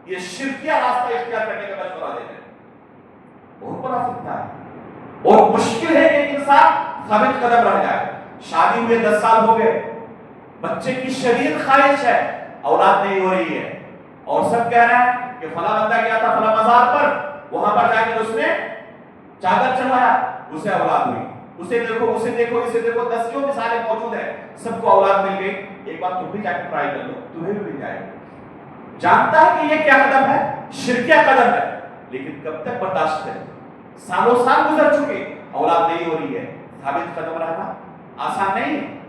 یہ شرکیہ راستہ اختیار کرنے کا مشورہ دے رہے ہیں۔ بہت بڑا فتنہ ہے، اور مشکل ہے کہ ایک انسان ثابت قدم رہ جائے۔ شادی ہوئے 10 سال ہو گئے، بچے کی شدید خواہش ہے، اولاد نہیں ہو رہی ہے، اور سب کہہ رہے ہیں کہ فلاں بندہ گیا تھا فلاں مزار پر، وہاں پر جا کر اس نے چادر چڑھایا، اسے اولاد ہوئی، اسے دیکھو اسے دیکھو اسے دیکھو، 10 کیوں مثالیں موجود ہیں، سب کو اولاد مل گئی۔ ایک بات تم بھی جا کے ٹرائی کر لو، تمہیں بھی مل جائے گا۔ جانتا ہے کہ یہ کیا قدم ہے، شرکیہ قدم ہے، لیکن کب تک برداشت کرے؟ سالوں سال گزر چکے، اولاد نہیں ہو رہی ہے۔ ثابت قدم رہنا آسان نہیں ہے۔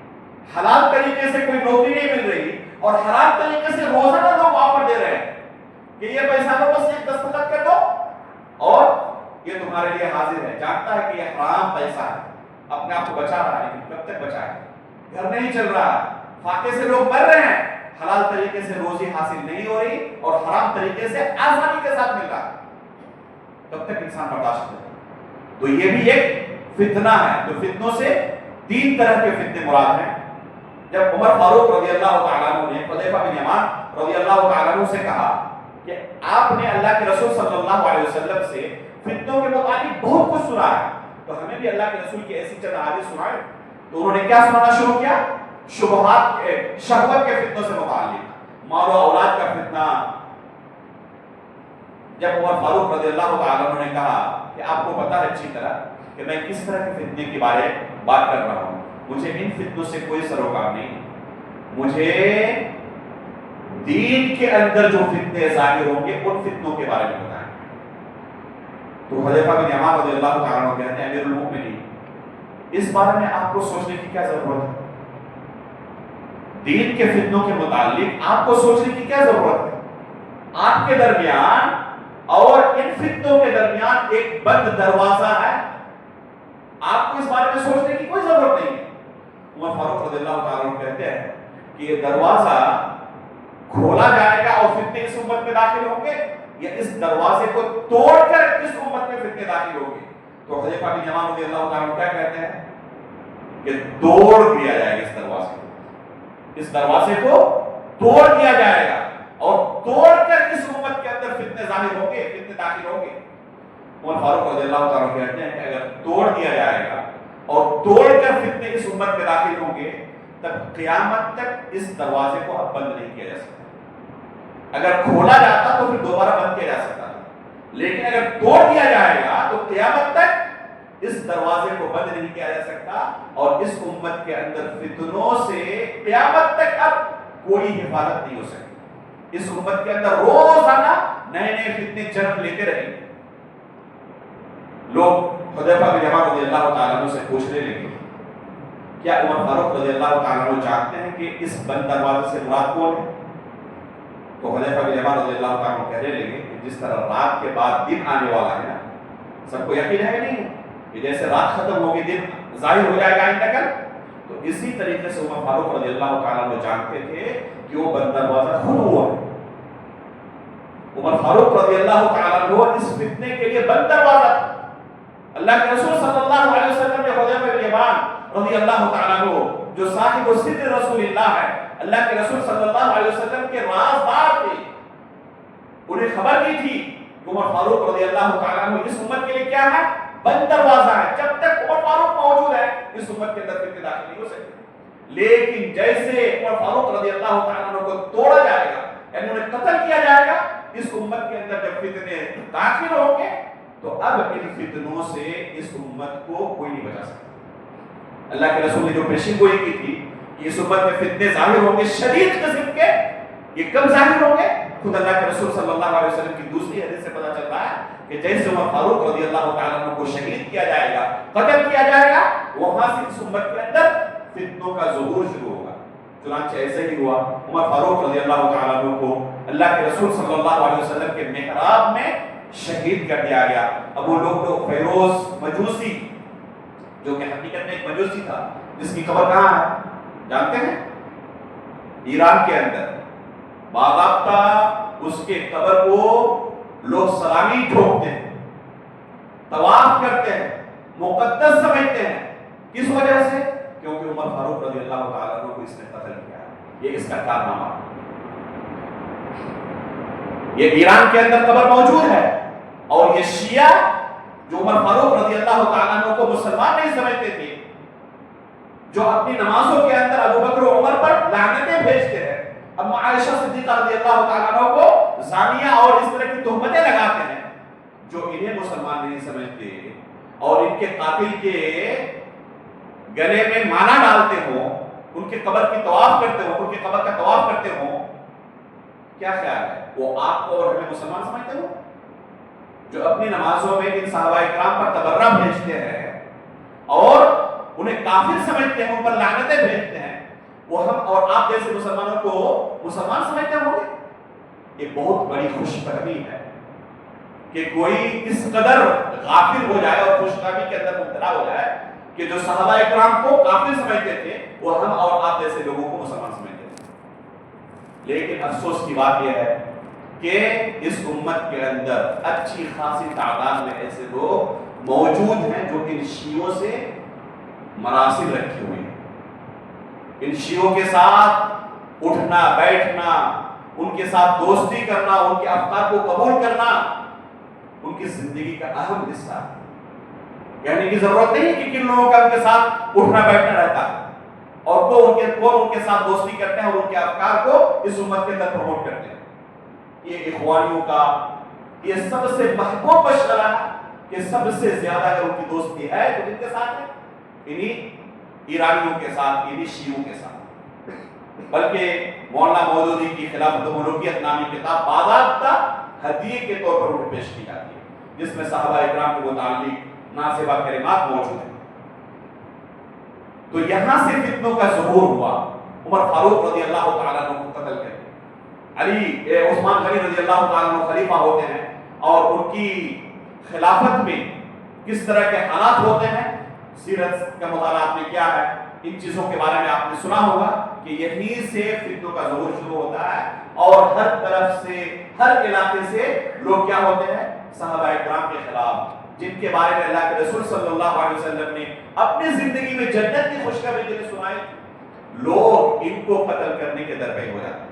حلال طریقے سے کوئی نوکری نہیں مل رہی، اور حرام طریقے سے روزانہ لوگ آفر دے رہے ہیں کہ یہ پیسہ لو، بس ایک دستخط کر دو اور یہ تمہارے لیے حاضر ہے۔ جانتا ہے کہ یہ حرام پیسہ ہے، اپنے آپ کو بچا رہا ہے، لیکن کب تک بچائے؟ گھر نہیں چل رہا، فاقے سے لوگ مر رہے ہیں، حلال طریقے سے روزی حاصل نہیں ہو رہی، اور حرام طریقے سے آسانی کے ساتھ مل رہا ہے، کب تک انسان برداشت کرے؟ تو یہ بھی ایک فتنہ ہے۔ تو فتنوں سے 3 طرح کے فتنے مراد ہیں۔ جب عمر فاروق رضی اللہ تعالیٰ عنہ نے حذیفہ بن یمان رضی اللہ تعالیٰ عنہ سے کہا کہ آپ نے اللہ کے رسول صلی اللہ علیہ وسلم سے فتنوں کے متعلق بہت کچھ سنا ہے، تو ہمیں بھی اللہ کے رسول کی ایسی چند احادیث سنائیں، تو انہوں نے کیا سنانا شروع کیا؟ شبہات کے، شہوت کے فتنوں سے متعلق، مال و اولاد کا فتنہ۔ جب عمر فاروق رضی اللہ تعالیٰ عنہ نے کہا کہ آپ کو پتہ ہے اچھی طرح کہ میں کس طرح کے فتنے کے بارے بات کر رہا ہوں، مجھے ان فتنوں سے کوئی سروکار نہیں، مجھے دین کے اندر جو فتنے ظاہر ہوں گے ان فتنوں کے بارے میں بتائیں۔ تو حذیفہ بن یمان رضی اللہ تعالیٰ عنہ کہتے ہیں امیر المؤمنین، اس بارے میں آپ کو سوچنے کی کیا ضرورت ہے؟ دین کے فتنوں کے متعلق آپ کو سوچنے کی کیا ضرورت ہے؟ آپ کے درمیان اور ان فتنوں کے درمیان ایک بند دروازہ ہے، آپ کو اس بارے میں سوچنے کی کوئی ضرورت نہیں ہے۔ عمر فاروق رضی اللہ تعالیٰ عنہ کہتے ہیں کہ یہ دروازہ کھولا جائے گا اور فتنے اس امت میں داخل ہوں گے، یا اس دروازے کو توڑ کر اس امت میں فتنے داخل ہوں گے؟ تو تو حذیفہ بن یمان رضی اللہ تعالیٰ عنہ کیا کہتے ہیں کہ توڑ دیا جائے گا اس دروازے کو توڑ دیا جائے گا، اور توڑ کر اس امت کے اندر فتنے ظاہر ہوں گے، فتنے داخل ہوں گے۔ عمر فاروق رضی اللہ تعالیٰ عنہ کہتے ہیں کہ اگر توڑ دیا جائے گا اور توڑ کر فتنے اس امت میں داخل ہوں گے، تب قیامت تک اس دروازے کو اب بند نہیں کیا جا سکتا۔ اگر کھولا جاتا تو پھر دوبارہ بند کیا جا سکتا، لیکن اگر توڑ دیا جائے گا تو قیامت تک اس دروازے کو بند نہیں کیا جا سکتا، اور اس امت کے اندر فتنوں سے قیامت تک اب کوئی حفاظت نہیں ہو سکتی۔ اس امت کے اندر روزانہ نئے نئے فتنے جنم لیتے رہیں گے۔ لوگ حذیفہ بن یمان رضی اللہ تعالیٰ عنہ سے پوچھنے لگے کیا عمر فاروق رضی اللہ تعالیٰ عنہ جانتے ہیں کہ اس بند دروازے سے مراد کون ہے؟ تو حذیفہ بن یمان رضی اللہ تعالیٰ عنہ کہنے لگے کہ جس طرح رات کے بعد دن آنے والا ہے نا، سب کو یقین ہے نہیں کہ جیسے رات ختم ہوگی دن ظاہر ہو جائے گا آئندہ کل، تو اسی طریقے سے عمر فاروق رضی اللہ تعالیٰ عنہ جانتے تھے کہ وہ بند دروازہ کھلا ہوا ہے۔ عمر فاروق رضی اللہ تعالیٰ عنہ اس فتنے کے لیے بند دروازہ تھا۔ اللہ کے رسول صلی اللہ علیہ وسلم نے حذیفہ بن یمان رضی اللہ تعالیٰ عنہ جو صاحب سر رسول اللہ ہے، اللہ کے رسول صلی اللہ علیہ وسلم کے رازدار تھے، انہیں خبر دی تھی کہ عمر فاروق رضی اللہ تعالیٰ عنہ اس امت کے لیے کیا ہے؟ بند دروازہ ہے۔ جب تک عمر فاروق موجود ہے اس امت کے اندر فتنے داخل نہیں ہو سکتے، لیکن جیسے عمر فاروق رضی اللہ تعالیٰ عنہ کو توڑا جائے گا، یعنی انہیں قتل کیا جائے گا، اس امت کے اندر جب فتنے داخل ہوں گے تو اب ان فتنوں سے اس امت کو کوئی نہیں بچا سکتا۔ اللہ کے رسول نے جو پیشین گوئی کی تھی کہ اس امت میں فتنے ظاہر ہوں گے شدید قسم کے، یہ کب ظاہر ہوں گے؟ خود اللہ کے رسول صلی اللہ علیہ وسلم کی دوسری حدیث سے پتہ چلتا ہے کہ جیسے عمر فاروق رضی اللہ تعالیٰ عنہ کو شہید کیا جائے گا، قتل کیا جائے گا، وہاں سے اس امت کے اندر فتنوں کا ظہور شروع ہوگا۔ چنانچہ ایسے ہی ہوا، عمر فاروق رضی اللہ تعالیٰ عنہ کو اللہ کے رسول صلی اللہ علیہ وسلم کے محراب میں شہید کر دیا گیا۔ اب وہ لوگ فیروز مجوسی، جو کہ حقیقت میں ایک مجوسی تھا، جس کی قبر کہاں ہے جانتے ہیں؟ ایران کے اندر باضابطہ اس کے قبر کو لوگ سلامی ٹھوکتے ہیں، طواف کرتے ہیں، مقدس سمجھتے ہیں۔ کس وجہ سے؟ کیونکہ عمر فاروق رضی اللہ تعالیٰ عنہ کو اس نے قتل کیا ہے، یہ اس کا کارنامہ۔ یہ ایران کے اندر قبر موجود ہے، اور یہ شیعہ جو عمر فاروق رضی اللہ تعالیٰ عنہ کو مسلمان نہیں سمجھتے تھے، جو اپنی نمازوں کے اندر ابو بکر و عمر پر لعنتیں بھیجتے ہیں، اما عائشہ صدیقہ رضی اللہ تعالیٰ عنہ کو زانیہ اور اس طرح کی تہمتیں لگاتے ہیں، جو انہیں مسلمان نہیں سمجھتے اور ان کے قاتل کے گلے میں مانا ڈالتے ہوں، ان کے قبر کی طواف کرتے ہوں، ان کے قبر کا طواف کرتے ہوں، کیا خیال ہے وہ آپ کو اور ہمیں مسلمان سمجھتے ہو؟ جو اپنی نمازوں میں ان صحابہ اکرام پر تبرہ بھیجتے ہیں اور انہیں کافر سمجھتے ہیں، ان پر لعنتیں بھیجتے ہیں، وہ ہم اور آپ جیسے مسلمانوں کو مسلمان سمجھتے ہوں گے؟ یہ بہت بڑی خوش فہمی ہے کہ کوئی اس قدر غافل ہو جائے اور خوش فہمی کے اندر مبتلا ہو جائے کہ جو صحابہ اکرام کو کافر سمجھتے تھے وہ ہم اور آپ جیسے لوگوں کو مسلمان سمجھتے تھے۔ لیکن افسوس کی بات یہ ہے کہ اس امت کے اندر اچھی خاصی تعداد میں ایسے لوگ موجود ہیں جو ان شیعوں سے مراسل رکھے ہوئے ہیں، ان شیعوں کے ساتھ اٹھنا بیٹھنا، ان کے ساتھ دوستی کرنا، ان کے افکار کو قبول کرنا ان کی زندگی کا اہم حصہ ہے۔ کہنے کی ضرورت نہیں کہ کن لوگوں کا ان کے ساتھ اٹھنا بیٹھنا رہتا ہے اور کون ان کے ساتھ دوستی کرتے ہیں اور ان کے افکار کو اس امت کے اندر پروموٹ کرتے ہیں۔ یہ اخوانیوں کا یہ سب سے محبوب مشغلہ ہے کہ سب سے زیادہ اگر ان کی دوستی ہے تو جن کے ساتھ ہے انہی ایرانیوں کے ساتھ، انہی شیعوں کے ساتھ۔ بلکہ مولانا مودودی کی خلافت و ملوکیت نامی کتاب باضابطہ ہدیے کے طور پر انہیں پیش کی جاتی ہے، جس میں صحابہ اکرام کے متعلق ناصبہ کلمات موجود ہیں۔ تو یہاں سے فتنوں کا ظہور ہوا۔ عمر فاروق رضی اللہ تعالیٰ عنہ کو قتل کرتے، عثمان غنی رضی اللہ تعالیٰ عنہ خلیفہ ہوتے ہیں، اور ان کی خلافت میں کس طرح کے حالات ہوتے ہیں سیرت کا مطالعات میں کیا ہے، ان چیزوں کے بارے میں آپ نے سنا ہوگا کہ یہیں سے فتنوں کا ظہور شروع ہوتا ہے، اور ہر طرف سے ہر علاقے سے لوگ کیا ہوتے ہیں صحابہ اکرام کے خلاف جن کے بارے میں اللہ کے رسول صلی اللہ علیہ وسلم نے اپنی زندگی میں جنت کی خوشخبری دے سنائی، لوگ ان کو قتل کرنے کے در پہ ہو جاتے ہیں،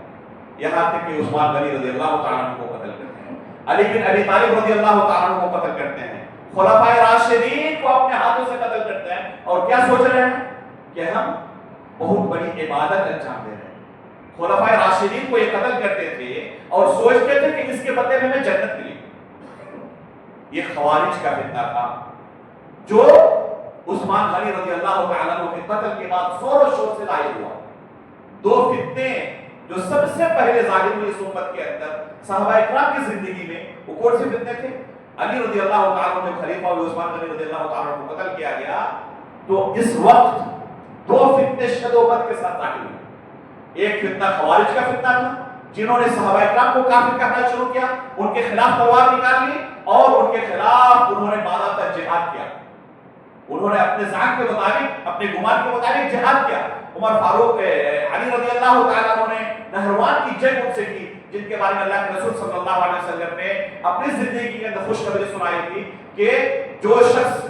یہاں تک کہ عثمان غنی رضی اللہ تعالیٰ عنہ کو قتل کرتے ہیں، علی بن ابی طالب رضی اللہ تعالیٰ عنہ کو قتل کرتے ہیں، خلفائے راشدین کو اپنے ہاتھوں سے قتل کرتے ہیں، اور کیا سوچ رہے ہیں کہ ہم بہت بڑی عبادت انجام دے رہے ہیں۔ خلفائے راشدین کو یہ قتل کرتے تھے اور سوچتے تھے کہ اس کے بدلے میں ہمیں جنت ملے گی۔ یہ خوارج کا فتنہ تھا جو عثمان غنی رضی اللہ تعالیٰ عنہ کے قتل کے بعد زور و شور سے ظاہر ہوا۔ دو فتنے جو سب سے پہلے ظاہر ہوئے اس امت کے اندر صحابہ اکرام کی زندگی میں، وہ کون سے فتنے تھے؟ علی رضی اللہ تعالیٰ عنہ جو خلیفہ ہوئے، عثمان غنی رضی اللہ تعالیٰ عنہ کو قتل کیا گیا، تو اس وقت دو فتنے شد و بد کے ساتھ ظاہر ہوئے۔ ایک فتنہ خوارج کا فتنہ تھا، جنہوں نے صحابہ اکرام کو کافر کہنا شروع کیا، ان کے خلاف تلوار نکال لی اور ان کے خلاف انہوں نے باضابطہ جہاد کیا۔ انہوں نے اپنے ذات کے مطابق، اپنے گمان کے مطابق جہاد کیا۔ عمر فاروق، علی رضی اللہ تعالیٰ عنہ نے نہروان کی جنگ ان سے کی، جن کے بارے میں اللہ کے رسول صلی اللہ علیہ وسلم نے اپنی زندگی کے اندر خوشخبری سنائی تھی کہ جو شخص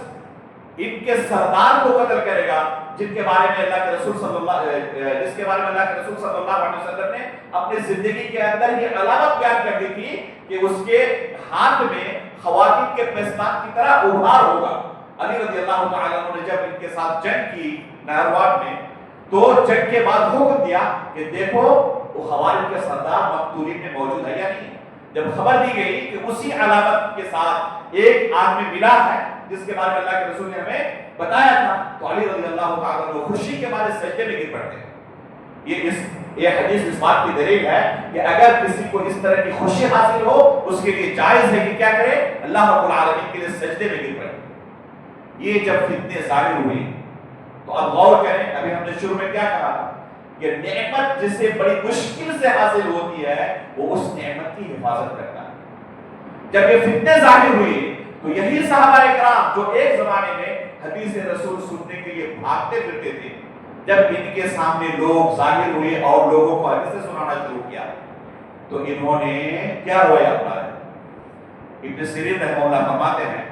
ان کے سردار کو قتل کرے گا، جن کے بارے میں اللہ کے رسول صلی اللہ علیہ وسلم نے اپنی زندگی کے اندر یہ علامت بیان کر دی تھی کہ اس کے ہاتھ میں خواتین کے پستان کی طرح ابھار ہوگا۔ علی رضی اللہ تعالیٰ عنہ نے جب ان کے ساتھ جنگ کی نہروان میں، تو جنگ کے بعد حکم دیا کہ دیکھو وہ خوارج کے سردار مقتولین میں موجود ہے یا نہیں۔ جب خبر دی گئی کہ اسی علامت کے ساتھ ایک آدمی ملا ہے جس کے بارے میں اللہ کے رسول نے ہمیں بتایا تھا، تو علی رضی اللہ تعالیٰ عنہ خوشی کے مارے سجدے میں گر پڑتے ہیں۔ یہ حدیث اس بات کی دلیل ہے کہ اگر کسی کو اس طرح کی خوشی حاصل ہو، اس کے لیے جائز ہے کہ کیا کرے، اللہ رب العالمین کے لیے سجدے میں گر پڑے۔ یہ جب فتنے ظاہر ہوئی تو اب غور کریں، ابھی ہم نے شروع میں کیا کہا تھا کہ نعمت جسے بڑی مشکل سے حاصل ہوتی ہے وہ اس نعمت کی حفاظت کرتا ہے۔ جب یہ فتنے ظاہر ہوئے تو یہی صحابہ اکرام جو ایک زمانے میں حدیث رسول سننے کے لیے بھاگتے پھرتے تھے، جب ان کے سامنے لوگ ظاہر ہوئے اور لوگوں کو حدیث سنانا شروع کیا تو انہوں نے کیا رویا اپنایا۔ ابن سیرین رحمہ اللہ فرماتے ہیں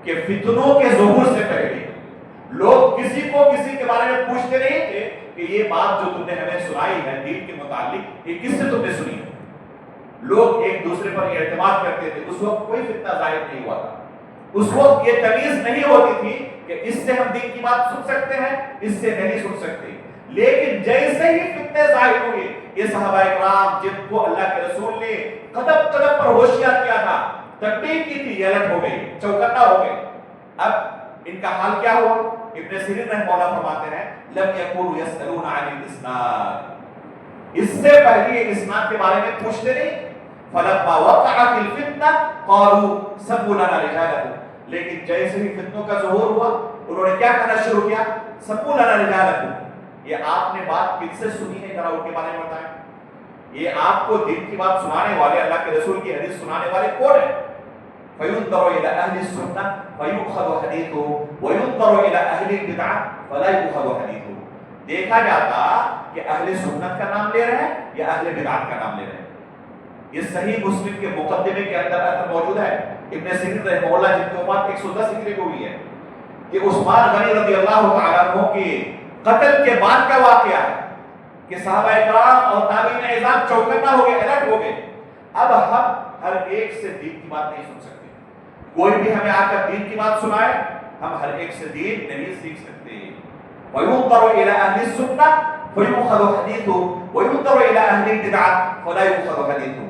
کہ فتنوں کے ظہور سے پہلے لوگ کسی کو کسی کے بارے میں پوچھتے نہیں تھے کہ یہ بات جو تم نے ہمیں سنائی ہے دین کے متعلق، یہ کس سے تم نے سنی ہے۔ لوگ ایک دوسرے پر اعتماد کرتے تھے۔ اس وقت کوئی فتنہ ظاہر نہیں ہوا تھا، اس وقت یہ تمیز نہیں ہوتی تھی کہ اس سے ہم دین کی بات سن سکتے ہیں، اس سے نہیں سن سکتے۔ لیکن جیسے ہی فتنے ظاہر ہوئے، یہ صحابہ اکرام جن کو اللہ کے رسول نے قدم قدم پر ہوشیار کیا تھا، تنبیہ کی تھی، یہ الٹ ہو گئی، چوکنا ہو گئے۔ اب ان کا حال کیا ہوا؟ ابن سیرین رحمہ اللہ فرماتے ہیں لم یکونوا یسألون عن الاسناد، اس سے پہلے اسناد کے بارے میں پوچھتے نہیں۔ فلما وقعت الفتنہ قالوا سموا لنا رجالکم، لیکن جیسے ہی فتنوں کا ظہور ہوا انہوں نے کیا کہنا شروع کیا؟ سموا لنا رجالکم، یہ آپ نے بات کن سے سنی ہے، ذرا ان کے بارے میں بتائیں۔ یہ آپ کو دین کی بات سنانے والے، اللہ کے رسول کی حدیث سنانے والے کون ہیں؟ فَيُنْظَرُ إِلَى أَهْلِ السُّنَّةِ فَيُؤْخَذُ حَدِيثُهُ وَيُنْظَرُ إِلَى أَهْلِ الْبِدْعَةِ فَلَا يُؤْخَذُ حَدِيثُهُ، دیکھا جاتا کہ اہل سنت کا نام لے رہے ہیں یا اہل بدعت کا نام لے رہے ہیں۔ یہ صحیح مسلم کے مقدمے کے اندر موجود ہے۔ ابن سیرین رحمہ اللہ جن کی وفات 110 ہجری کو ہوئی ہے، یہ عثمان غنی رضی اللہ تعالیٰ عنہ کے قتل کے بعد کا واقعہ ہے کہ صحابہ اکرام اور تابعین اعظام چوکنا ہو گئے، الرٹ ہو گئے۔ اب ہم ہر ایک سے دین کی بات نہیں سن سکتے، کوئی بھی ہمیں آ کر دین کی بات سنائے، ہم ہر ایک سے دین نہیں سیکھ سکتے۔ وَيُنْظَرُ إِلَى أَهْلِ السُّنَّةِ فَيُؤْخَذُ حَدِيثُهُ وَيُنْظَرُ إِلَى أَهْلِ الْبِدْعَةِ فَلَا يُؤْخَذُ حَدِيثُهُ۔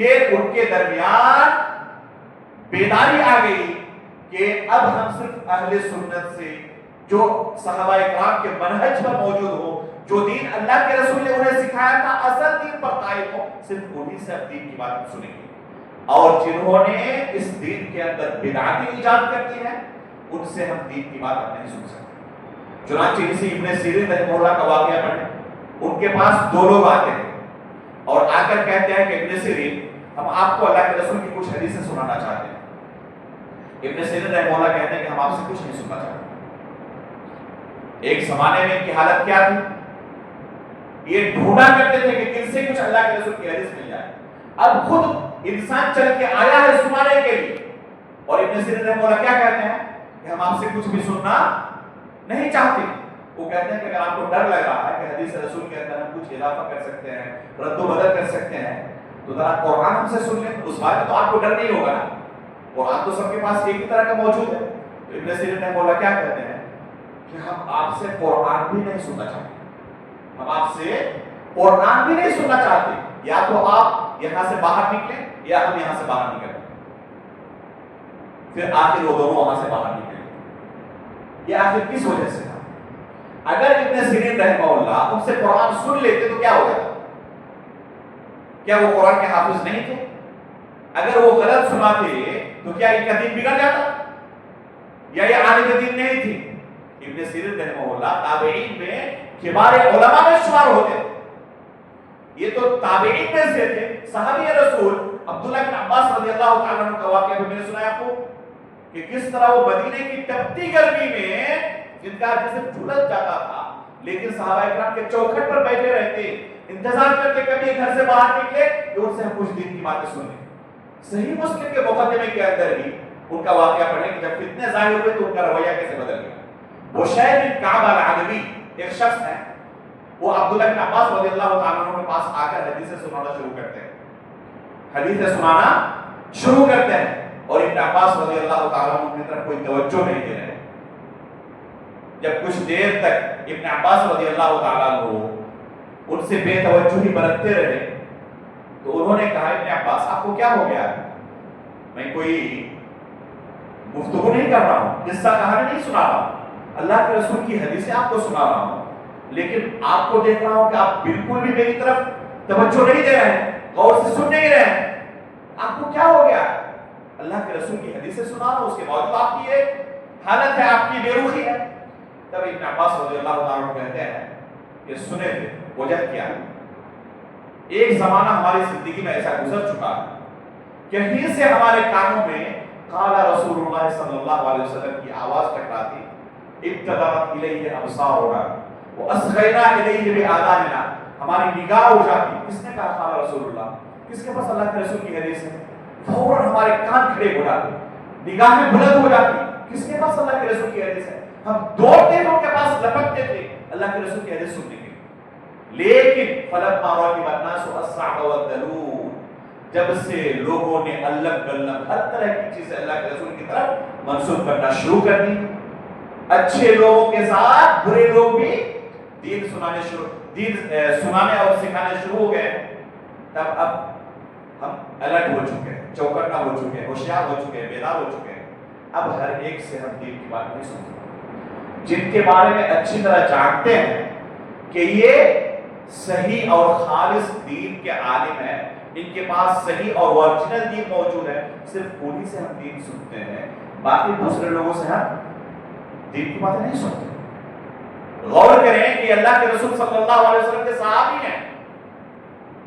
یہ ان کے درمیان بیداری آ گئی کہ اب ہم صرف اہل سنت سے جو صحابہ اکرام کے منہج پر موجود ہو، جو دین اللہ کے رسول نے انہیں سکھایا تھا، اصل دین پر قائم ہو، صرف انہی سے اب دین کی بات ہم سنیں گے۔ اور جنہوں نے اس دین کے اندر بدعتیں ایجاد کر دی ہیں، ان سے ہم دین کی بات نہیں سن سکتے۔ چنانچہ اسی ابن سیرین رحمہ اللہ کا واقعہ پڑھیں، ان کے پاس دو لوگ آتے ہیں اور آ کر کہتے ہیں کہ ابن سیرین ہم آپ کو اللہ کے رسول کی کچھ حدیثیں سنانا چاہتے ہیں۔ ابن سیرین رحمہ اللہ کہتے ہیں کہ ہم آپ سے کچھ نہیں سننا چاہتے۔ ایک زمانے میں ان کی حالت کیا تھی؟ یہ ڈھونڈا کرتے تھے کہ کن سے کچھ اللہ کے رسول کی حدیث مل جائے۔ اب خود انسان چل کے آیا ہے سنانے کے لیے، اور ابن سیرین رحمہ اللہ کیا کہتے ہیں کہ ہم آپ سے کچھ بھی سننا نہیں چاہتے. وہ کہتے ہیں کہ اگر آپ کو ڈر لگ رہا ہے کہ حدیث رسول کے اندر ہم کچھ اضافہ کر سکتے ہیں, رد و بدل کر سکتے ہیں, تو ذرا قرآن ہم سے سن لیں, اس بارے میں تو آپ کو ڈر نہیں ہوگا نا, قرآن تو سب کے پاس ایک ہی طرح کا موجود ہے. تو ابن سیرین رحمہ اللہ کیا کہتے ہیں کہ ہم آپ سے قرآن بھی نہیں سننا چاہتے, ہم آپ سے قرآن بھی نہیں سننا چاہتے, یا تو آپ یہاں سے باہر نکلیں یا ہم یہاں سے باہر نکلیں. پھر آخر وہ دونوں وہاں سے باہر نکلیں. یہ آخر کس وجہ سے تھا؟ اگر ابن سیرین رحمہ اللہ ان سے قرآن سن لیتے تو کیا ہو جاتا؟ کیا وہ قرآن کے حافظ نہیں تھے؟ اگر وہ غلط سناتے تو کیا ان کا دین بگڑ جاتا یا یہ عالم دین نہیں تھی؟ ابن سیرین رحمہ اللہ تابعین میں کبار علماء میں شمار ہوتے, یہ تو تابعین میں سے تھے. صحابی رسول عبداللہ بن عباس رضی اللہ تعالیٰ عنہ کا واقعہ بھی میں نے سنایا آپ کو کہ کس طرح وہ مدینے کی تپتی گرمی میں جن کا جسم جھلس جاتا تھا لیکن صحابہ کرام کے چوکھٹ پر بیٹھے رہتے, انتظار کرتے کبھی گھر سے باہر نکلے کہ ان سے ہم کچھ دین کی باتیں سنیں. صحیح مسلم کے مقدمے کے اندر ہی ان کا واقعہ پڑھیں کہ جب فتنے ظاہر ہوئے تو ان کا رویہ کیسے بدل گیا. وہ شہر بن کعب العدوی ایک شخص ہے, وہ عبداللہ بن عباس رضی اللہ تعالیٰ عنہ کے پاس آ کر حدیثیں سنانا شروع کرتے ہیں, حدیثیں سنانا شروع کرتے ہیں, اور ابن عباس رضی اللہ تعالیٰ عنہ کی طرف کوئی توجہ نہیں دے رہے. جب کچھ دیر تک ابن عباس رضی اللہ تعالیٰ عنہ ان سے بے توجہی برتتے رہے تو انہوں نے کہا ابن عباس آپ کو کیا ہو گیا؟ میں کوئی گفتگو نہیں کر رہا ہوں, قصہ کہانی نہیں سنا رہا ہوں, اللہ کے رسول کی حدیثیں آپ کو سنا رہا ہوں, لیکن آپ کو دیکھ رہا ہوں کہ آپ بالکل بھی میری طرف توجہ نہیں دے رہے ہیں, غور سے سن نہیں رہے ہیں. آپ کو کیا ہو گیا؟ اللہ کے رسول کی حدیثیں سنا رہا ہوں, اس کے باوجود آپ کی یہ حالت ہے, آپ کی بے رخی ہے. تب ابن عباس رضی اللہ تعالیٰ عنہ کہتے ہیں کہ سنے تھے, وجہ کیا ہے؟ ایک زمانہ ہماری زندگی میں ایسا گزر چکا ہے کہ کہیں سے ہمارے کانوں میں قال رسول اللہ صلی اللہ علیہ وسلم کی آواز ٹکراتی, ابتدأت الیہ ابصارنا واصغینا الیہ بآذاننا, ہماری نگاہ ہو جاتی, کس نے کہا قال رسول اللہ, کس کے پاس اللہ کے رسول کی حدیث ہے, فوراً ہمارے کان کھڑے ہو جاتے, نگاہیں بلند ہو جاتی, کس کے پاس اللہ کے رسول کی حدیث ہے. ہم دوڑتے ان کے پاس لپکتے تھے اللہ کے رسول کی حدیث سننے کے. لیکن فلما ركب الناس اسرع وبدلوا, جب سے لوگوں نے الگ گلگ ہر طرح کی چیزیں اللہ کے رسول کی طرف منسوخ کرنا شروع کر دی, اچھے لوگوں کے ساتھ برے لوگ بھی دین سنانے اور سکھانے شروع ہو گئے. تب اب ہم الرٹ ہو چکے ہیں, چوکنا ہو چکے ہیں, ہوشیار ہو چکے ہیں, بیدار ہو چکے ہیں. اب ہر ایک سے ہم دین کی بات نہیں سنتے. جن کے بارے میں اچھی طرح جانتے ہیں کہ یہ صحیح اور خالص دین کے عالم ہیں, ان کے پاس صحیح اور اوریجنل دین موجود ہے, صرف انہی سے ہم دین سنتے ہیں, باقی دوسرے لوگوں سے ہم دین کی باتیں نہیں سنتے. غور کریں کہ اللہ کے رسول صلی اللہ علیہ وسلم کے صحابی ہیں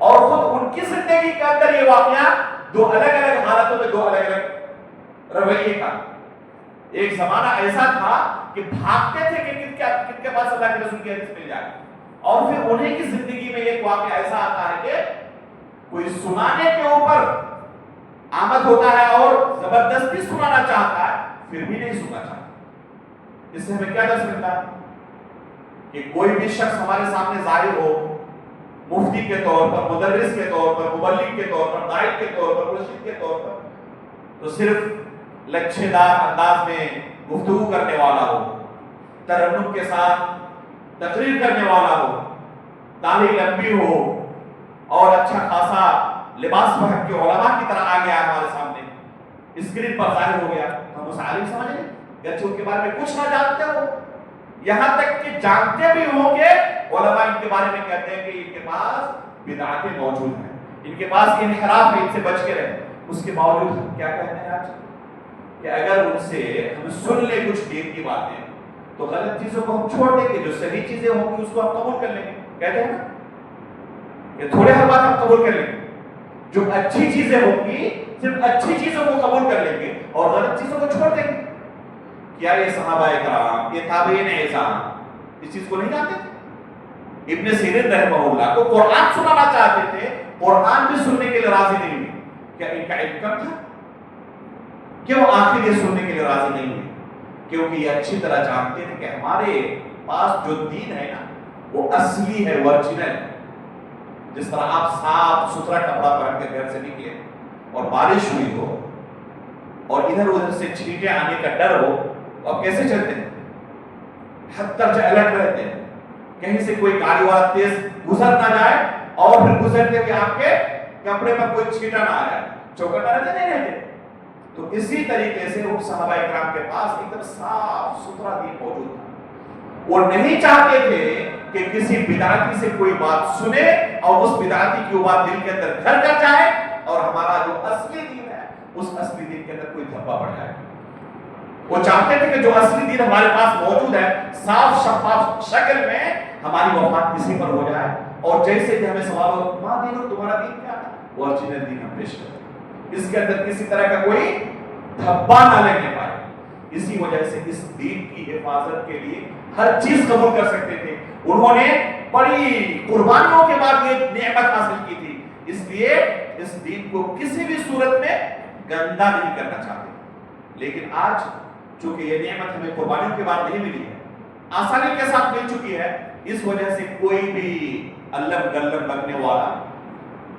اور خود ان کی زندگی کے اندر یہ واقعہ دو الگ الگ حالتوں میں دو الگ الگ رویے کا. ایک زمانہ ایسا تھا کہ بھاگتے تھے کہ کن کے پاس اللہ کے رسول کی حدیث مل جائے, اور پھر انہیں کی زندگی میں ایک واقعہ ایسا آتا ہے کہ کوئی سنانے کے اوپر آمد ہوتا ہے اور زبردستی سنانا چاہتا ہے, پھر بھی نہیں سننا چاہتا. اس سے ہمیں کیا درس ملتا ہے کہ کوئی بھی شخص ہمارے سامنے ظاہر ہو, مفتی کے طور پر, مدرس کے طور پر, مبلغ کے طور پر, داعی کے طور پر, مرشد کے طور پر, تو صرف لچھے دار انداز میں گفتگو کرنے والا ہو, ترنم کے ساتھ تقریر کرنے والا ہو, داڑھی لمبی ہو اور اچھا خاصا لباس پہن کے علماء کی طرح آ گیا ہمارے سامنے, اسکرین پر ظاہر ہو گیا, ہم اسے عالم سمجھ لیں گرچہ ان کے بارے میں کچھ نہ جانتے ہو, یہاں تک کہ جانتے بھی ہوں کہ علماء ان کے بارے میں کہتے ہیں کہ ان کے پاس بدعتیں موجود ہیں, ان کے پاس انحراف ہے, ان سے بچ کے رہیں. اس کے باوجود ہم کیا کہتے ہیں آج کہ اگر ان سے ہم سن لیں کچھ دین کی باتیں تو غلط چیزوں کو ہم چھوڑ دیں گے, جو صحیح چیزیں ہوں گی اس کو ہم قبول کر لیں گے. کہتے ہیں نا کہ تھوڑے ہر بات ہم قبول کر لیں گے, جو اچھی چیزیں ہوں گی صرف اچھی چیزوں کو قبول کر لیں گے اور غلط چیزوں کو چھوڑ دیں گے. کیا یہ صحابہ کرام, یہ تابعین اعظام اس چیز کو نہیں جانتے تھے؟ ابن سیرین رحمہ اللہ کو قرآن سنانا چاہتے تھے, قرآن بھی سننے کے لیے راضی نہیں ہوئے. کیا ان کا علم کم تھا؟ کیوں آخر یہ سننے کے لیے راضی نہیں ہوئے؟ کیونکہ یہ اچھی طرح جانتے تھے کہ ہمارے پاس جو دین ہے نا وہ اصلی ہے، ورجنل ہے۔ جس طرح آپ صاف ستھرا کپڑا پہن کے گھر سے نکلے اور بارش ہوئی ہو اور ادھر ادھر سے چھینٹیں آنے کا ڈر ہو تو آپ کیسے چلتے ہیں؟ حد درجہ الرٹ رہتے ہیں، کہیں سے کوئی گاڑی والا تیز گزر نہ جائے اور پھر گزرتے ہوئے آپ کے کپڑے پر کوئی چھینٹا نہ آ جائے، چوکنا رہتے نہیں رہتے۔ تو اسی طریقے سے وہ صحابہ کرام کے پاس ایک دم صاف ستھرا دین موجود تھا۔ وہ نہیں چاہتے تھے کہ کسی بدعتی سے کوئی بات سنے اور اس بدعتی کی وہ بات دل کے اندر گھر کر جائے اور ہمارا جو اصلی دین ہے اس اصلی دین کے اندر کوئی دھبا پڑ جائے۔ وہ چاہتے تھے کہ جو اصلی دین ہمارے پاس موجود ہے صاف شفاف شکل میں ہماری وفات کسی پر ہو جائے، اور جیسے کہ ہمیں سوال ہو ماں دین تمہارا دین کیا ہے، وہ اوریجنل دین ہم پیش کرتے ہیں، اس کے اندر کسی طرح کا کوئی دھبا نہ لگنے پائے۔ اسی وجہ سے اس دین کی حفاظت کے لیے ہر چیز قبول کر سکتے تھے۔ انہوں نے بڑی قربانیوں کے بعد یہ نعمت حاصل کی تھی، اس لیے اس دین کو کسی بھی صورت میں گندا نہیں کرنا چاہتے۔ لیکن آج چونکہ یہ نعمت ہمیں قربانیوں کے بعد نہیں ملی ہے، آسانی کے ساتھ مل چکی ہے، اس وجہ سے کوئی بھی علم گلم بننے والا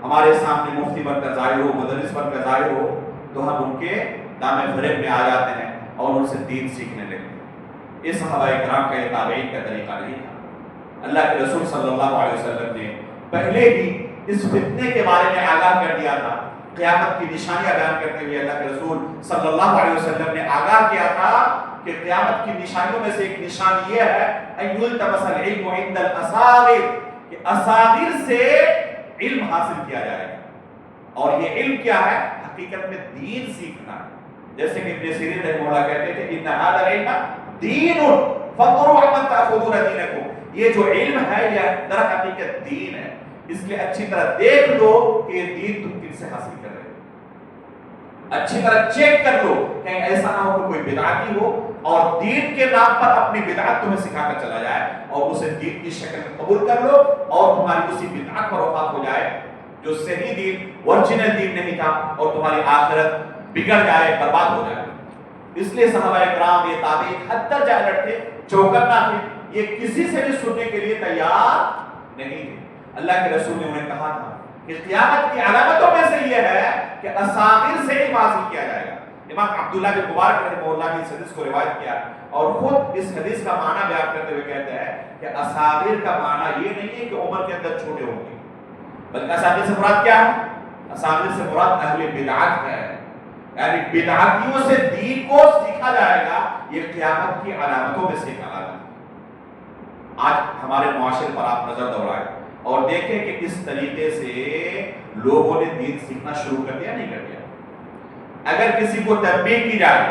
ہمارے سامنے مفتی بن کر ظاہر ہو، مدرس بن کر ظاہر ہو تو ہم ان کے دامے فریب میں آ جاتے ہیں اور ان سے دین سیکھنے لگتے ہیں۔ یہ صحابہ کرام کا یہ تابعین کا طریقہ نہیں تھا۔ اللہ کے رسول صلی اللہ علیہ وسلم نے پہلے ہی اس فتنے کے بارے میں آگاہ کر دیا تھا۔ قیامت کی نشانیاں بیان کرتے ہوئے اللہ کے رسول صلی اللہ علیہ وسلم نے آگاہ کیا تھا کہ قیامت کی نشانیوں میں سے ایک نشانی یہ ہے ان یلتمس العلم عند الاصاغر، کہ اصاغر سے علم حاصل کیا جائے گا۔ اور یہ علم کیا ہے؟ حقیقت میں دین سیکھنا ہے۔ جیسے کہ ابن سیرین رحمہ اللہ کہتے تھے ان هذا العلم دین فانظروا عمن تاخذون دینکم، یہ جو علم ہے یہ در حقیقت دین ہے، اس لیے اچھی طرح دیکھ لو کہ یہ دین تم کن سے حاصل کر رہے ہو، اچھی طرح چیک کر لو کہیں ایسا نہ ہو کہ کوئی بدعتی ہو اور دین کے نام پر اپنی بدعت تمہیں سکھا کر چلا جائے اور اسے دین کی شکل میں قبول کر لو اور تمہاری اسی بدعت پر وفات ہو جائے جو صحیح دین اوریجنل دین نہیں تھا اور تمہاری آخرت بگڑ جائے، برباد ہو جائے۔ اس لیے صحابہ کرام یہ تابعین حد تک جا لڑتے، چوکنا تھے، یہ کسی سے بھی سننے کے لیے تیار نہیں تھے۔ اللہ کے رسول نے انہیں کہا تھا کہ قیامت کی علامتوں میں سے یہ ہے کہ اساغر سے علم حاصل کیا جائے گا۔ امام عبداللہ بن مبارک رحمہ اللہ نے اس حدیث کو روایت کیا اور خود اس حدیث کا معنی بیان کرتے ہوئے کہتے ہیں کہ اساغر کا معنی یہ نہیں ہے کہ عمر کے اندر چھوٹے ہوں گے، بلکہ اساغر سے مراد کیا ہے؟ اساغر سے مراد اہل بدعت ہے، یعنی بدعتیوں سے دین کو سیکھا جائے گا۔ یہ قیامت کی علامتوں میں سے ایک علامت ہے۔ آج ہمارے معاشرے پر آپ نظر دوڑائیں اور دیکھیں کہ کس طریقے سے لوگوں نے دین سیکھنا شروع کر دیا، نہیں کر دیا۔ اگر کسی کو تنبیہ کی جائے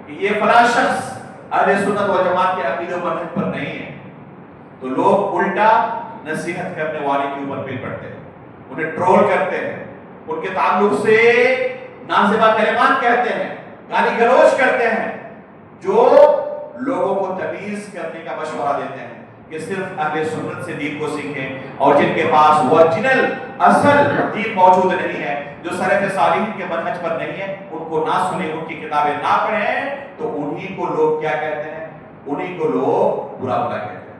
کہ یہ فلاں شخص اہل سنت و جماعت کے عقیدے و منہج پر نہیں ہے تو لوگ الٹا نصیحت کرنے والے کے اوپر پل پڑتے ہیں، انہیں ٹرول کرتے ہیں، ان کے تعلق سے نازیبہ کلمات کہتے ہیں، گالی گلوچ کرتے ہیں، جو لوگوں کو تمیز کرنے کا مشورہ دیتے ہیں کہ صرف اہل سنت سے دین کو سیکھیں، اور جن کے پاس اوریجنل اصل دین موجود نہیں ہے، جو سلف صالحین کے منہج پر نہیں ہے، ان کو نہ سنیں، ان کی کتابیں نہ پڑھیں، تو انہی کو لوگ کیا کہتے ہیں؟ انہی کو لوگ برا بھلا کہتے ہیں۔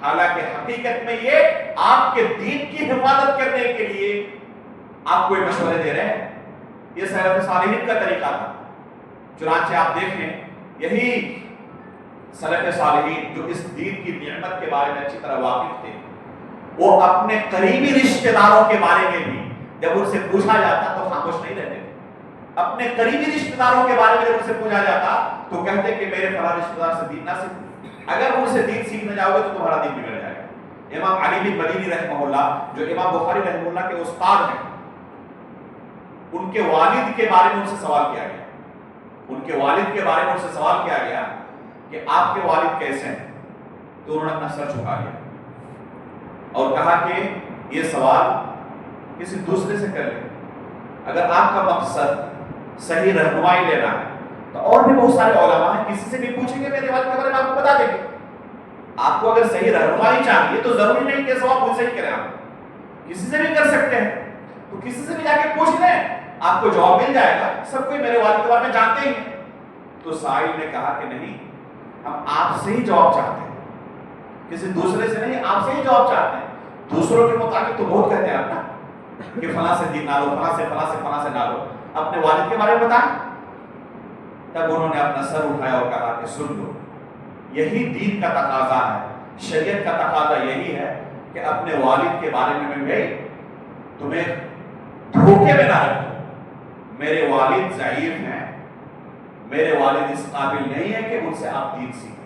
حالانکہ حقیقت میں یہ آپ کے دین کی حفاظت کرنے کے لیے آپ کو مشورے دے رہے ہیں۔ یہ سلف صالحین کا طریقہ تھا۔ چنانچہ آپ دیکھیں یہی سلف صالحین جو اس دین کی نعمت کے بارے میں اچھی طرح واقف تھے، وہ اپنے قریبی رشتہ داروں کے بارے میں بھی جب ان سے پوچھا جاتا تو خاموش نہیں رہتے تھے۔ اپنے قریبی رشتہ داروں کے بارے میں جب ان سے پوچھا جاتا تو کہتے کہ میرے فلاں رشتہ دار سے دین نہ سیکھو، اگر ان سے دین سیکھنے جاؤ گے تو تمہارا دین بگڑ جائے گا۔ امام علی بن مدینی رحمہ اللہ جو امام بخاری رحمہ اللہ کے استاد ہیں، ان کے والد کے بارے میں ان سے سوال کیا گیا، ان کے والد کے بارے میں ان سے سوال کیا گیا کہ آپ کے والد کیسے ہیں؟ تو انہوں نے اپنا سر جھکا لیا اور کہا کہ یہ سوال کسی دوسرے سے کر لیں، اگر آپ کا مقصد صحیح رہنمائی لینا ہے تو اور بھی بہت سارے علماء ہیں، کسی سے بھی پوچھیں گے، میرے والد کے بارے میں آپ کو بتا دیں گے۔ آپ کو اگر صحیح رہنمائی چاہیے تو ضروری نہیں کہ سوال مجھ سے ہی کریں، آپ کسی سے بھی کر سکتے ہیں، تو کسی سے بھی جا کے پوچھ لیں، آپ کو جواب مل جائے گا، سب کوئی میرے والد کے بارے میں جانتے ہی ہیں۔ تو سائل نے کہا کہ نہیں، ہم آپ سے ہی جواب چاہتے ہیں، کسی دوسرے سے نہیں، آپ سے ہی جواب چاہتے ہیں۔ دوسروں کے مطابق تو بہت کہتے ہیں آپ نا کہ فلاں سے دین نہ لو، فلاں سے نہ لو، اپنے والد کے بارے میں بتائیں۔ تب انہوں نے اپنا سر اٹھایا اور کہا کہ سن لو، یہی دین کا تقاضا ہے، شریعت کا تقاضا یہی ہے کہ اپنے والد کے بارے میں بھائی تمہیں دھوکے میں نہ رکھو۔ میرے والد ضعیف ہیں، میرے والد اس قابل نہیں ہے کہ ان سے آپ دین سیکھیں۔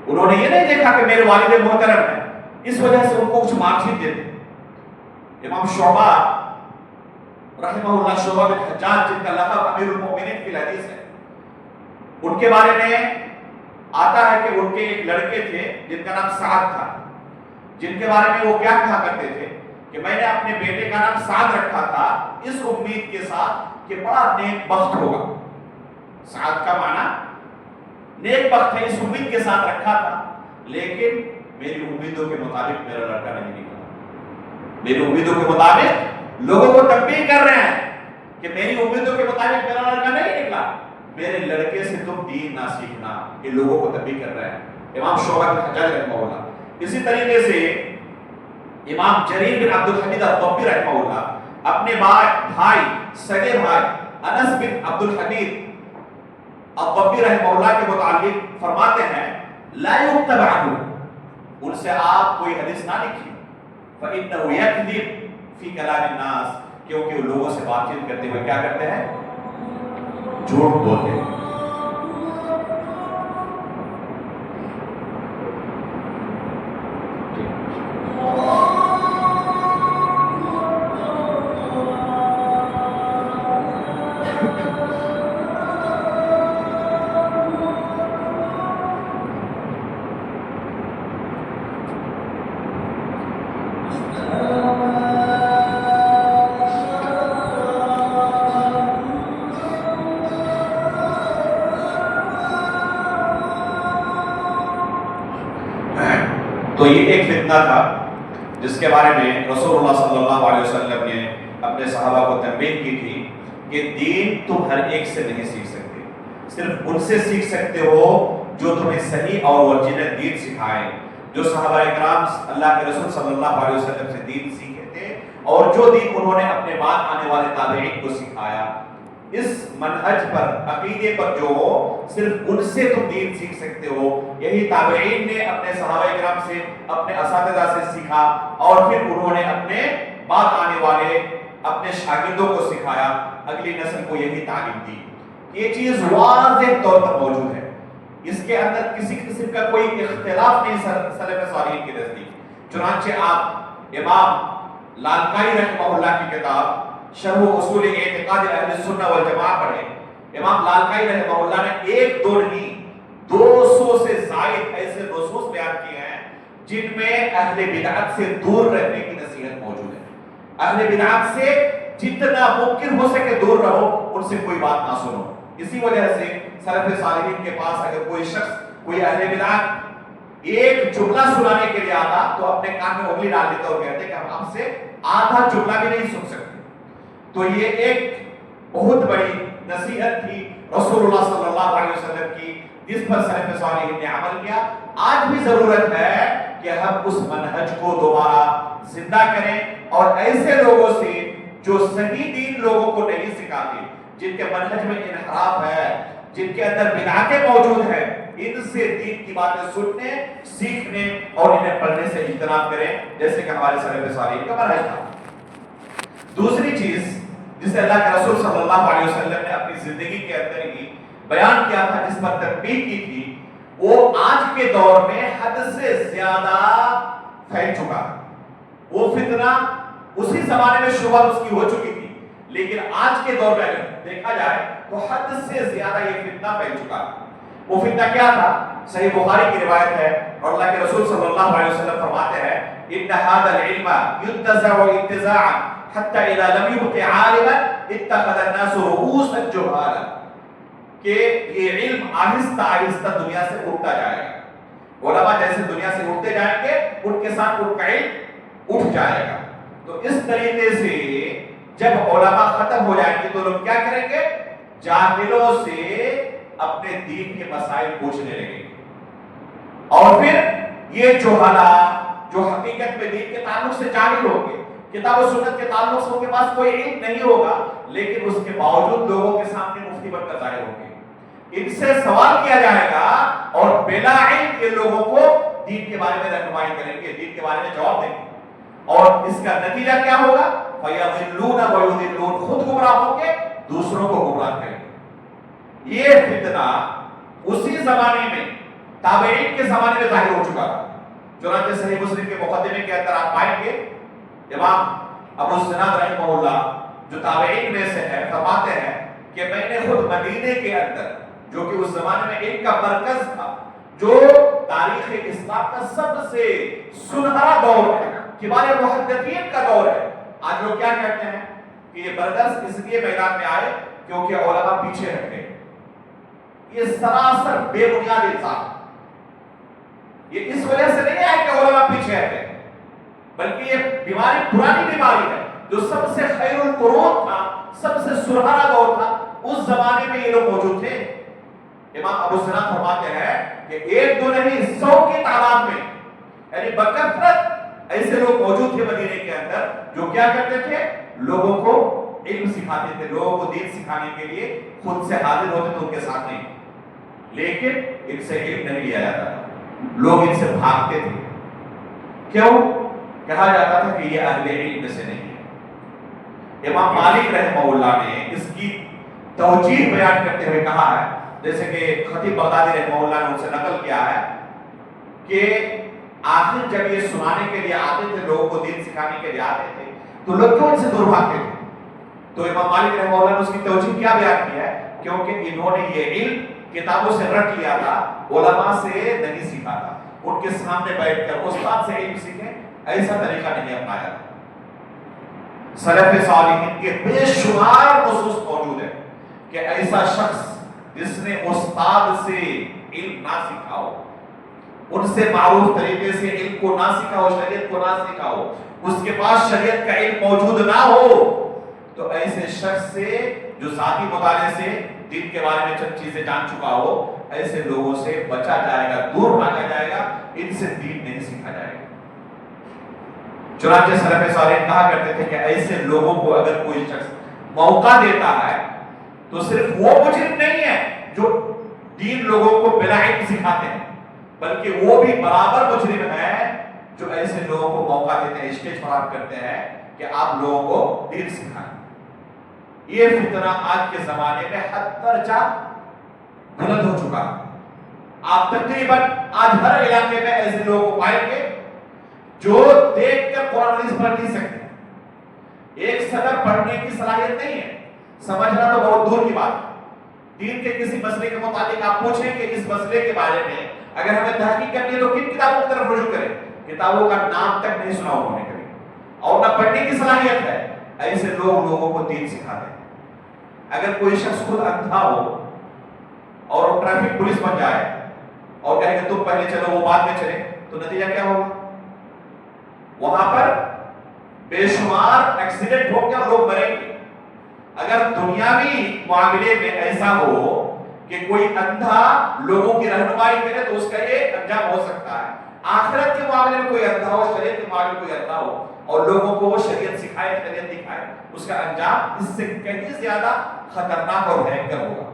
انہوں نے یہ نہیں دیکھا کہ میرے والد محترم ہیں اس وجہ سے ان کو کچھ مارک شیٹ دیتے۔ امام شعبہ رحمہ اللہ، شعبہ بن حجاج، جن کا لقب امیر المؤمنین فی الحدیث ہے، ان کے بارے میں آتا ہے کہ ان کے ایک لڑکے تھے جن کا نام سعد تھا، جن کے بارے میں وہ کیا کہا کرتے تھے کہ میں نے اپنے بیٹے کا نام سعد رکھا تھا اس امید کے ساتھ کہ بڑا نیک بخت ہوگا۔ سعد کا معنی نیک بخت ہے، اس امید کے ساتھ رکھا تھا، لیکن میری امیدوں کے مطابق میرا لڑکا نہیں نکلا۔ میری امیدوں کے مطابق لوگوں کو تنبیہ کر رہے ہیں کہ میری امیدوں کے مطابق میرا لڑکا نہیں نکلا، میرے لڑکے سے تم دین نہ سیکھنا، یہ لوگوں کو تنبیہ کر رہے ہیں۔ امام شعبہ بن حجاج رحمہ اللہ۔ اسی طریقے سے امام جریر بن عبد الحمید الضبی رحمہ اللہ اپنے بھائی، سگے بھائی انس بن عبد الحمید الضبی رحمہ اللہ کے متعلق فرماتے ہیں لا یکتب عنہ، ان سے آپ کوئی حدیث نہ لکھیے، فإنه یکذب فی کلام الناس، کیونکہ وہ لوگوں سے بات چیت کرتے ہوئے کیا کرتے ہیں؟ جھوٹ بولتے ہیں۔ تو یہ ایک فتنہ تھا جس کے بارے میں رسول اللہ صلی اللہ علیہ وسلم نے اپنے صحابہ کو تنبیہ کی تھی کہ دین تم ہر ایک سے نہیں سیکھ سکتے، صرف ان سے سیکھ سکتے ہو جو تمہیں صحیح اور اوریجنل دین سکھائے۔ جو صحابہ اکرام اللہ کے رسول صلی اللہ علیہ وسلم سے دین سیکھے تھے اور جو دین انہوں نے اپنے بعد آنے والے تابعین کو سکھایا، اس منہج پر، عقیدے پر جو ہو، صرف ان سے تم دین سیکھ سکتے ہو۔ یہی تابعین نے اپنے صحابہ کرام سے، اپنے اساتذہ سے سیکھا اور پھر انہوں نے اپنے بعد آنے والے اپنے شاگردوں کو سکھایا، اگلی نسل کو یہی تعلیم دی۔ یہ چیز واضح طور پر موجود ہے، اس کے اندر کسی قسم کا کوئی اختلاف نہیں سلف صالحین کے نزدیک۔ چنانچہ آپ امام لالکائی رحمہ اللہ کی کتاب شرح اصول اعتقاد اہل سنہ والجماعہ پڑھیں۔ امام لالکائی رحمہ اللہ نے ایک دو نہیں 200 سے زائد ایسے نصوص بیان کیے ہیں جن میں اہل بدعت سے دور رہنے کی نصیحت موجود ہے۔ اہل بدعت سے جتنا ممکن ہو سکے دور رہو، ان سے کوئی بات نہ سنو۔ اسی وجہ سے سلف صالحین کے پاس اگر کوئی شخص، کوئی اہل بدعت ایک جملہ سنانے کے لیے آتا تو اپنے کان میں انگلی ڈال دیتا اور کہتے کہ ہم آپ سے آدھا جملہ بھی نہیں سن سکتے۔ تو یہ ایک بہت بڑی نصیحت تھی رسول اللہ صلی اللہ علیہ وسلم کی، جس پر سلف صالحین نے عمل کیا۔ آج بھی ضرورت ہے کہ ہم اس منہج کو دوبارہ زندہ کریں اور ایسے لوگوں سے جو صحیح دین لوگوں کو نہیں سکھاتے، جن کے منہج میں انحراف ہے، جن کے اندر بدعتیں موجود ہیں، ان سے دین کی باتیں سننے، سیکھنے اور انہیں پڑھنے سے اجتناب کریں، جیسے کہ ہمارے سلف صالحین کا منہج تھا۔ دوسری چیز جسے اللہ کے رسول صلی اللہ علیہ وسلم نے اپنی زندگی کے اندر ہی بیان کیا تھا، جس پر تنبیہ کی تھی، وہ آج کے دور میں حد سے زیادہ پھیل چکا ہے۔ وہ فتنہ اسی زمانے میں شبہ اس کی ہو چکی تھی، لیکن آج کے دور میں اگر دیکھا جائے تو حد سے زیادہ یہ فتنہ پھیل چکا ہے۔ وہ فتنہ کیا تھا؟ صحیح بخاری کی روایت ہے اور اللہ کے رسول صلی اللہ علیہ وسلم فرماتے ہیں ان هذا العلم ينتزع انتزاعا حتى اذا لم يبق عالما اتخذ الناس رؤوسا جهالا، کہ یہ علم آہستہ آہستہ دنیا سے اٹھتا جائے گا، علماء جیسے دنیا سے اٹھتے جائیں گے ان کے ساتھ ان کا علم اٹھ جائے گا۔ تو اس طریقے سے جب علماء ختم ہو جائیں گے تو لوگ کیا کریں گے؟ جاہلوں سے اپنے دین کے مسائل پوچھنے لگیں گے، اور پھر یہ جو حقیقت میں دین کے تعلق سے جاہل ہوں گے، کتاب و سنت کے تعلق سے ان کے پاس کوئی علم نہیں ہوگا، لیکن اس کے باوجود لوگوں کے سامنے مفتی بن کر ظاہر ہوں گے، ان سے سوال کیا جائے گا اور بلا علم یہ لوگوں کو دین کے بارے میں رہنمائی کریں گے، دین کے بارے میں جواب دیں گے، اور اس کا نتیجہ کیا ہوگا؟ فَيَضِلُّونَ وَيُضِلُّونَ، خود گمراہ ہوں گے، دوسروں کو گمراہ کریں گے۔ یہ فتنہ اسی زمانے میں تابعین کے زمانے میں ظاہر ہو چکا تھا۔ چنانچہ صحیح مسلم کے مقدمے کے اندر آپ پائیں گے امام ابو الزناد رحمہ اللہ جو تابعین میں سے ہے، فرماتے ہیں کہ میں نے خود مدینے کے اندر، جو کہ اس زمانے میں ان کا مرکز تھا، جو تاریخ اسلام کا سب سے سنہرا دور ہے، کبار محدثین کا دور ہے، آج لوگ کیا کہتے ہیں کہ یہ بردرس اس لیے میدان میں آئے کیونکہ علماء پیچھے ہٹ گئے۔ یہ سراسر بے بنیاد الزام، یہ اس وجہ سے نہیں ہے کہ علماء پیچھے ہٹے، بلکہ یہ بیماری پرانی بیماری ہے، جو سب سے خیر القرون تھا، سب سے سنہرا دور تھا، اس زمانے میں یہ لوگ موجود تھے۔ امام ابو الزناد فرماتے ہیں کہ ایک دو نہیں 100 کی تعداد میں، یعنی بکثرت ایسے لوگ موجود تھے مدینے کے اندر جو کیا کرتے تھے؟ لوگوں کو علم سکھاتے تھے، لوگوں کو دین سکھانے کے لیے خود سے حاضر ہوتے تھے ان کے سامنے، لیکن ان سے علم نہیں لیا جاتا تھا، لوگ ان سے بھاگتے تھے۔ کیوں؟ کہا جاتا تھا کہ یہ اہل علم سے نہیں ہے۔ امام مالک رحمہ اللہ نے اس کی توجیہ بیان کرتے ہوئے کہا ہے، جیسے کہ خطیب بغدادی رحمہ اللہ نے ان سے نقل کیا ہے کہ آخر جب یہ سنانے کے لیے آتے تھے، لوگوں کو دین سکھانے کے لیے آتے تھے، تو لوگ کیوں ان سے دور بھاگتے تھے؟ تو امام مالک رحمہ اللہ نے اس کی توجیہ کیا بیان کیا ہے؟ کیونکہ انہوں نے یہ علم کتابوں سے رٹ لیا تھا، علماء سے نہیں سیکھا تھا، ان کے سامنے بیٹھ کر استاد سے علم سیکھیں ایسا طریقہ نہیں اپنایا تھا۔ سلف صالحین کے بے شمار نصوص موجود ہیں کہ ایسا شخص جس نے استاد سے علم نہ سیکھا ہو، ان سے معروف طریقے سے علم کو نہ سیکھا ہو، شریعت کو نہ سیکھا ہو، اس کے پاس شریعت کا علم موجود نہ ہو، تو ایسے شخص سے جو ذاتی مطالعے سے دین کے بارے میں چند چیزیں جان چکا ہو، ایسے لوگوں سے بچا جائے گا، دور بھاگا جائے گا، ان سے دین نہیں سیکھا جائے گا۔ چنانچہ سلف صالحین کہا کرتے تھے کہ ایسے لوگوں کو اگر کوئی شخص موقع دیتا ہے تو صرف وہ مجرم نہیں ہے جو دین لوگوں کو بلا علم سکھاتے ہیں، بلکہ وہ بھی برابر مجرم ہے جو ایسے لوگوں کو موقع دیتے ہیں، اسٹیج فراہم کرتے ہیں کہ آپ لوگوں کو دین سکھائیں۔ یہ فتنہ آج کے زمانے میں حد درجہ بلند ہو چکا ہے۔ آپ تقریباً آج ہر علاقے میں ایسے لوگوں کو پائیں گے جو دیکھ کر قرآن حدیث پڑھ نہیں سکتے، ایک صدر پڑھنے کی صلاحیت نہیں ہے، سمجھنا تو بہت دور کی بات ہے۔ دین کے کسی مسئلے کے متعلق آپ پوچھیں کہ اس مسئلے کے بارے میں اگر ہمیں تحقیق کرنی ہے تو کن کتابوں کی طرف رجوع کریں؟ کتابوں کا نام تک نہیں سنا انہوں نے کبھی، اور نہ پڑھنے کی صلاحیت ہے۔ ایسے لوگ لوگوں کو دین سکھاتے ہیں۔ اگر کوئی شخص خود اندھا ہو اور ٹریفک پولیس بن جائے اور کہے کہ تم پہلے چلو وہ بعد میں چلے، تو نتیجہ کیا ہوگا؟ وہاں پر بے شمار ایکسیڈنٹ ہو کر لوگ مریں گے۔ اگر دنیاوی معاملے میں ایسا ہو کہ کوئی اندھا لوگوں کی رہنمائی کرے تو اس کا یہ انجام ہو سکتا ہے، آخرت کے معاملے میں کوئی اندھا ہو، شریعت کے معاملے میں کوئی اندھا ہو اور لوگوں کو وہ شریعت سکھائے، شریعت دکھائے، اس کا انجام اس سے کہیں زیادہ خطرناک اور بھینکر ہوگا۔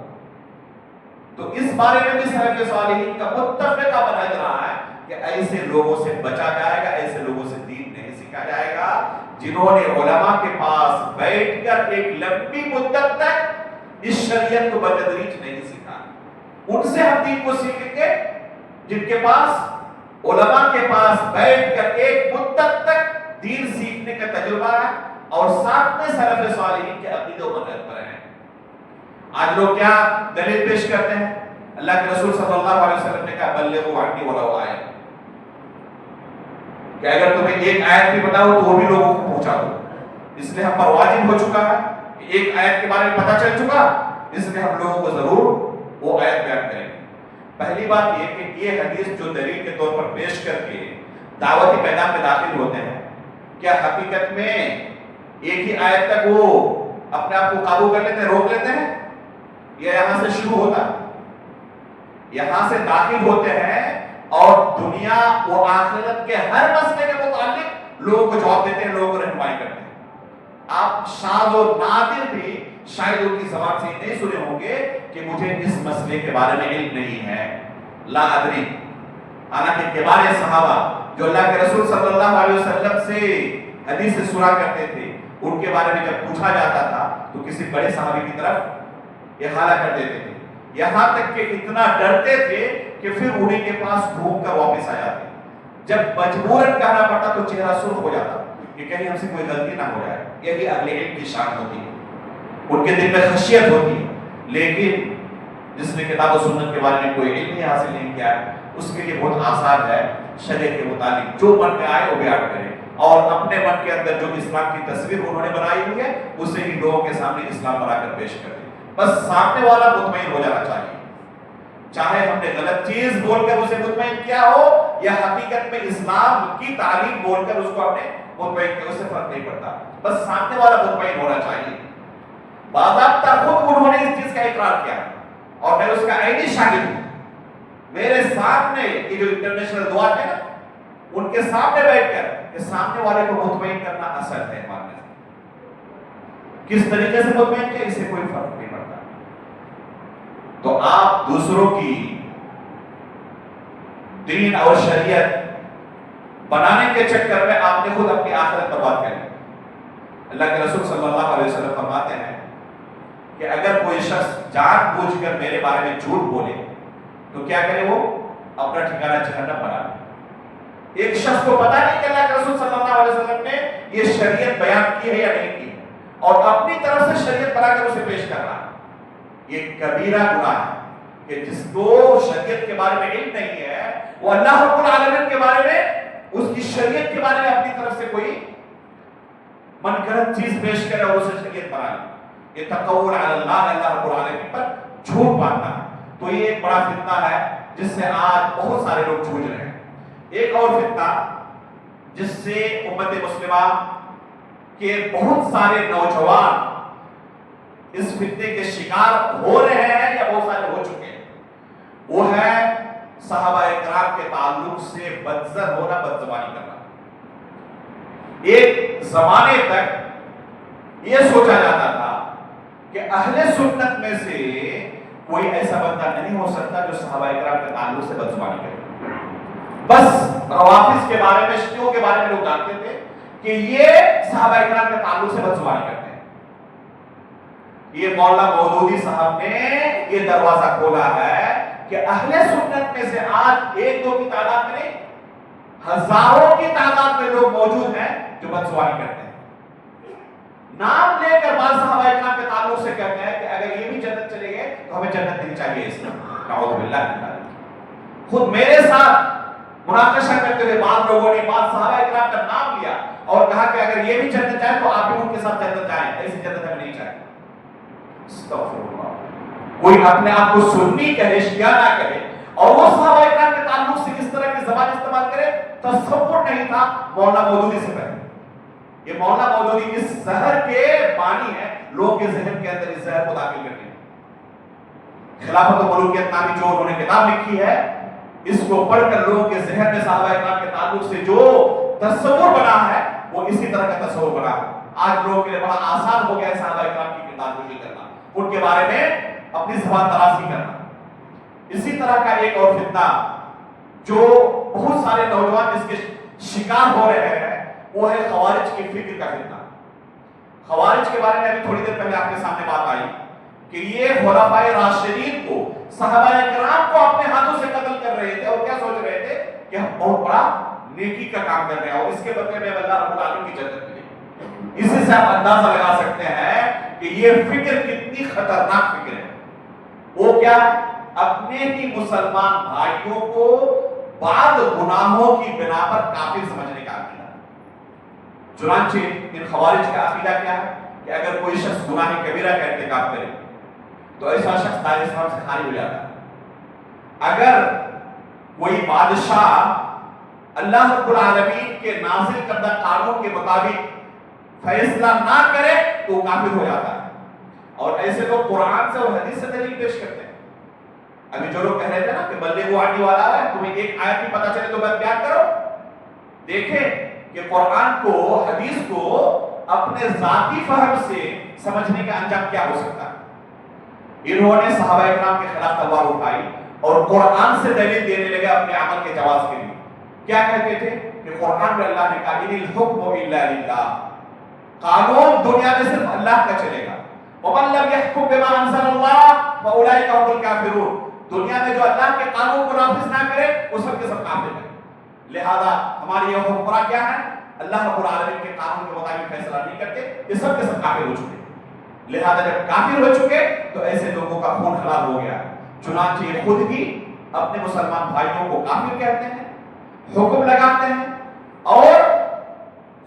تو اس بارے میں بھی سلف صالحین کا متفقہ منہج رہا ہے کہ ایسے لوگوں سے بچا جائے گا، ایسے لوگوں سے دین نہیں سیکھا جائے گا جنہوں نے علماء کے پاس بیٹھ کر ایک لمبی مدت تک اس شریعت کو بتدریج نہیں سیکھا۔ ان سے ہم دین کو سیکھیں گے جن کے پاس علماء کے پاس بیٹھ کر ایک مدت تک دین سیکھنے کا تجربہ ہے اور ساتھ میں سلف صالحین کے عقیدے و منہج پر ہیں۔ آج لوگ کیا دلیل پیش کرتے ہیں؟ اللہ کے رسول صلی اللہ علیہ وسلم نے کہا بلغوا عنی ولو آیہ، کہ اگر تمہیں ایک آیت بھی بتاؤ تو وہ بھی لوگوں کو پہنچا دو۔ اس لیے ہم پر واجب ہو چکا ہے کہ ایک آیت کے بارے میں پتہ چل چکا، اس لیے ہم لوگوں کو ضرور وہ آیت بیان کریں گے۔ پہلی بات یہ کہ یہ حدیث جو دلیل کے طور پر پیش کر کے دعوتی میدان میں داخل ہوتے ہیں، کیا حقیقت میں ایک ہی آیت تک وہ اپنے آپ کو قابو کر لیتے ہیں، روک لیتے ہیں، یا یہاں سے شروع ہوتا ہے، یہاں سے داخل ہوتے ہیں اور دنیا و آخرت کے ہر مسئلے کے متعلق لوگوں کو جواب دیتے ہیں، لوگوں کو رہنمائی کرتے ہیں۔ آپ شاذ و نادر بھی شاید ان کی زبان سے نہیں سنے ہوں گے کہ مجھے اس مسئلے کے بارے میں علم نہیں ہے، لا ادری۔ حالانکہ کبار صحابہ جو اللہ کے رسول صلی اللہ علیہ وسلم سے حدیث سنا کرتے تھے، ان کے بارے میں جب پوچھا جاتا تھا تو کسی بڑے صحابی کی طرف احالہ کر دیتے تھے، یہاں تک کہ اتنا ڈرتے تھے کہ پھر انہیں کے پاس گھوم کر واپس آ جاتے۔ جب مجبوراً کہنا پڑتا تو چہرہ سرخ ہو جاتا کہ کہیں ہم سے کوئی غلطی نہ ہو جائے۔ یہی اہل علم کی شان ہوتی ہے، ان کے دل میں خشیت ہوتی ہے۔ لیکن جس نے کتاب و سنت کے بارے میں کوئی علم ہی حاصل نہیں کیا ہے، اس کے لیے بہت آسان ہے شریعت کے مطابق جو من میں آئے وہ بیان کرے، اور اپنے من کے اندر جو اسلام کی تصویر انہوں نے بنائی ہوئی ہے اسے ہی لوگوں کے سامنے اسلام بنا کر پیش کر دے۔ بس سامنے والا مطمئن ہو جانا چاہیے، چاہے ہم نے غلط چیز بول کر اسے مطمئن کیا ہو یا حقیقت میں اسلام کی تعلیم بول کر اس کو اپنے مطمئن کیا، اس سے فرق نہیں پڑتا، بس سامنے والا مطمئن ہونا چاہیے۔ باضابطہ خود انہوں نے اس چیز کا اقرار کیا اور میں اس کا عینی شاہد ہوں۔ میرے سامنے یہ جو انٹرنیشنل دعا ہے نا، ان کے سامنے بیٹھ کر کہ سامنے والے کو مطمئن کرنا اثر ہے ماننے سے، کس طریقے سے مطمئن کیا اسے کوئی فرق نہیں پڑتا۔ تو آپ دوسروں کی دین اور شریعت بنانے کے چکر میں آپ نے خود اپنی آخرت برباد کر لی۔ اللہ کے رسول صلی اللہ علیہ وسلم فرماتے ہیں کہ اگر کوئی شخص جان بوجھ کر میرے بارے میں جھوٹ بولے تو کیا کرے، وہ اپنا ٹھکانہ جہنم بنا لے۔ ایک شخص کو پتا نہیں کہ اللہ کے رسول صلی اللہ علیہ وسلم نے یہ شریعت بیان کی ہے یا نہیں کی، اور اپنی طرف سے شریعت بنا کر اسے پیش کر رہا ہے، یہ کبیرہ گناہ ہے کہ جس کو شریعت کے بارے میں علم نہیں ہے وہ اللہ رب العالمین کے بارے میں، اس کی شریعت کے بارے میں اپنی طرف سے کوئی من گھڑت چیز پیش کرے اور اسے شریعت بنا لے۔ یہ تقول علی اللہ، اللہ رب العالمین پر جھوٹ باندھنا ہے۔ تو یہ ایک بڑا فتنہ ہے جس سے آج بہت سارے لوگ جھوج رہے ہیں۔ ایک اور فتنہ جس سے امت مسلمہ کے بہت سارے نوجوان اس فتنے کے شکار ہو رہے ہیں یا بہت سارے ہو چکے ہیں، وہ ہے صحابہ اکرام کے تعلق سے بدزر ہونا، بدزبانی کرنا۔ ایک زمانے تک یہ سوچا جاتا تھا کہ اہل سنت میں سے کوئی ایسا بندہ نہیں ہو سکتا جو صحابہ اکرام کے تعلق سے بدزبانی کرے۔ بس روافض کے بارے میں، شیعوں کے بارے میں لوگ جانتے تھے کہ یہ صحابہ اکرام کے تعلق سے بدزبانی کرتے ہیں۔ یہ مولانا مودودی صاحب نے یہ دروازہ کھولا ہے کہ اہل سنت میں سے آج ایک دو کی تعداد میں نہیں، ہزاروں کی تعداد میں لوگ موجود ہیں جو بدزبانی کرتے ہیں۔ نام لے کر بعض صحابہ اکرام کے تعلق سے کہتے ہیں کہ اگر یہ بھی جنت چلے گئے تو ہمیں جنت نہیں چاہیے، اس میں نعوذ باللہ من ذلک۔ خود میرے ساتھ مناقشہ کرتے ہوئے بعض لوگوں نے بعض صحابہ اکرام کا نام لیا اور کہا کہ اگر یہ بھی جنت جائے تو آپ بھی ان کے ساتھ جنت جائیں، ایسی جنت ہمیں نہیں چاہیے۔ استغفر اللہ۔ کوئی اپنے آپ کو سنی کہے، شیعہ نہ کہے، اور وہ صحابہ اکرام کے تعلق سے کس طرح کی زبان استعمال کرے، تصور نہیں تھا مولانا مودودی سے پہلے۔ یہ مولانا مودودی اس زہر کے بانی ہے، لوگوں کے ذہن کے اندر اس زہر کو داخل کرنے۔ خلافت و ملوکیت نامی جو انہوں نے کتاب لکھی ہے، اس کو پڑھ کر لوگوں کے ذہن میں صحابہ اکرام کے تعلق سے جو تصور بنا ہے وہ اسی طرح کا تصور بنا ہے۔ آج لوگوں کے لیے بڑا آسان ہو گیا ہے صحابہ اکرام کی کتاب گوئی کرنا، ان کے بارے میں اپنی زبان درازی کرنا۔ اسی طرح کا ایک اور فتنہ جو بہت سارے نوجوان اس کے شکار ہو رہے ہیں وہ ہے خوارج کی فکر کا فتنہ۔ خوارج کے بارے میں ابھی تھوڑی دیر پہلے آپ کے سامنے بات آئی کہ یہ خلفائے راشدین کو، صحابہ اکرام کو اپنے ہاتھوں سے قتل کر رہے تھے اور کیا سوچ رہے تھے کہ ہم بہت بڑا نیکی کا کام کر رہے ہیں اور اس کے بدلے میں اللہ رب العالمین کی جنت ملے گی۔ اسی سے آپ اندازہ لگا سکتے ہیں کہ یہ فکر کتنی خطرناک فکر ہے۔ وہ کیا؟ اپنے ہی مسلمان بھائیوں کو بعض گناہوں کی بنا پر کافر سمجھنے کا عقیدہ۔ چنانچہ ان خوارج کا عقیدہ کیا ہے کہ اگر کوئی شخص گناہ کبیرہ کا ارتکاب کرے تو ایسا شخص دائرہ اسلام سے خارج ہو جاتا ہے۔ اگر کوئی بادشاہ اللہ رب العالمین کے نازل کردہ قانون کے مطابق فیصلہ نہ کرے تو وہ کافر ہو جاتا ہے. اور ایسے لوگ قرآن سے اور حدیث سے دلیل پیش کرتے ہیں. ابھی جو لوگ کہہ رہے تھے نا کہ بلغوا عنی والا ہے, تمہیں ایک آیت بھی پتہ چلے تو بس بیان کرو. دیکھیں کہ قرآن کو, حدیث کو اپنے ذاتی فہم سے سمجھنے کا انجام کیا ہو سکتا ہے. انہوں نے صحابہ اکرام کے خلاف تلوار اٹھائی اور قرآن سے دلیل دینے لگے اپنے عمل کے جواز کے لیے. کیا کہتے تھے کہ قرآن میں اللہ نے کہا ان الحکم الا للہ, قانون دنیا میں صرف اللہ کا چلے گا. ومن لم يحكم بما انزل الله فاولئك هم الكافرون, دنیا میں جو اللہ کے قانون کو نافذ نہ کرے وہ سب کے سب کافر ہیں. لہذا ہماری یہ حکمراں کیا ہے, اللہ رب العالمین کے قانون کے مطابق فیصلہ نہیں کرتے, یہ سب کے سب کافر ہو چکے. لہذا جب کافر ہو چکے تو ایسے لوگوں کا خون حلال ہو گیا. چنانچہ یہ خود ہی اپنے مسلمان بھائیوں کو کافر کہتے ہیں, حکم لگاتے ہیں اور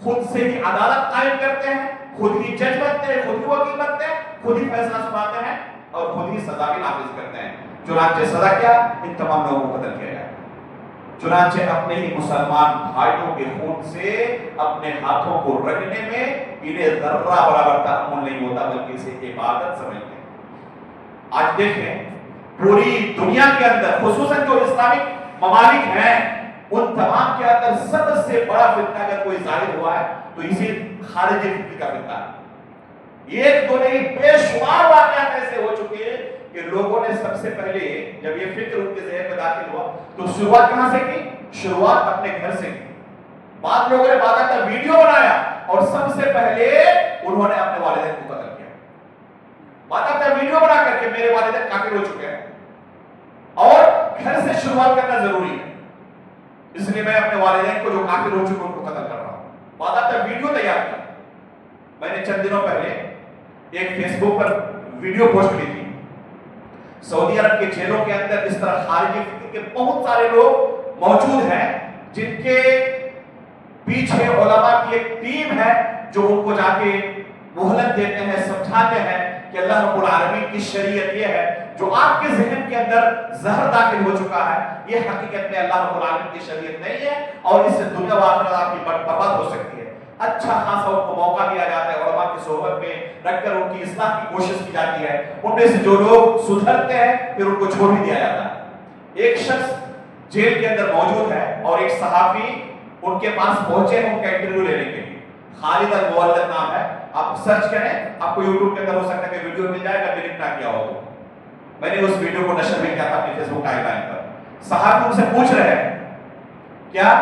خود سے ہی عدالت قائم کرتے ہیں, خود ہی جج بنتے ہیں, خود ہی وکیل بنتے ہیں, خود ہی فیصلہ سناتے ہیں اور خود ہی سزا بھی نافذ کرتے ہیں. چنانچہ سزا کیا, ان تمام لوگوں کو قتل کیا جائے. چنانچہ اپنے ہی مسلمان بھائیوں کے خون سے اپنے ہاتھوں کو رگڑنے میں انہیں ذرہ برابر تحمل نہیں ہوتا, بلکہ اسے عبادت سمجھتے ہیں. آج دیکھیں پوری دنیا کے اندر خصوصاً جو اسلامک ممالک ہیں ان تمام کے اندر سب سے بڑا فتنہ اگر کوئی ظاہر ہوا ہے تو اسی خارجی فکر کا فتنہ ہے. ایک دو نہیں بے شمار واقعات ایسے ہو چکے ہیں کہ لوگوں نے سب سے پہلے جب یہ فکر ان کے ذہن میں داخل ہوا تو شروعات کہاں سے کی, شروعات اپنے گھر سے کی. بعض لوگوں نے باقاعدہ ویڈیو بنایا اور سب سے پہلے انہوں نے اپنے والدین کو قتل کیا. باقاعدہ ویڈیو بنا کر کے میرے والدین کافر ہو چکے ہیں اور گھر سے شروعات کرنا ضروری ہے, اس لیے میں اپنے والدین کو جو کافر ہو چکے ان کو قتل کر رہا ہوں. باقاعدہ ویڈیو تیار کی. میں نے چند دنوں پہلے ایک فیس بک پر ویڈیو پوسٹ کی تھی. سعودی عرب کے جیلوں کے اندر اس طرح خارجی فکر کے بہت سارے لوگ موجود ہیں جن کے پیچھے علماء کی ایک ٹیم ہے جو ان کو جا کے مہلت دیتے ہیں, سمجھاتے ہیں کہ اللہ رب العالمین کی شریعت یہ ہے, جو آپ کے ذہن کے اندر زہر داخل ہو چکا ہے یہ حقیقت میں اللہ رب العالمین کی شریعت نہیں ہے اور اس سے دنیا و آخرت آپ کی برباد ہو سکتی ہے. اچھا خاصا ان کو موقع دیا جاتا ہے, علماء کی صحبت میں رکھ کر ان کی اصلاح کی کوشش کی جاتی ہے. ان میں سے جو لوگ سدھرتے ہیں پھر ان کو چھوڑ بھی دیا جاتا ہے. ایک شخص جیل کے اندر موجود ہے اور ایک صحافی ان کے پاس پہنچے ہیں ان کا انٹرویو لینے کے لیے. خالد المولد نام ہے, آپ سرچ کریں, آپ کو یوٹیوب کے اندر ہو سکتا ہے کہ ویڈیو مل جائے گا, ڈیلیٹ نہ کیا ہو تو. میں نے اس ویڈیو کو نشر بھی کیا تھا اپنی فیس بک ٹائم لائن پر. صحافی ان سے پوچھ رہے ہیں کیا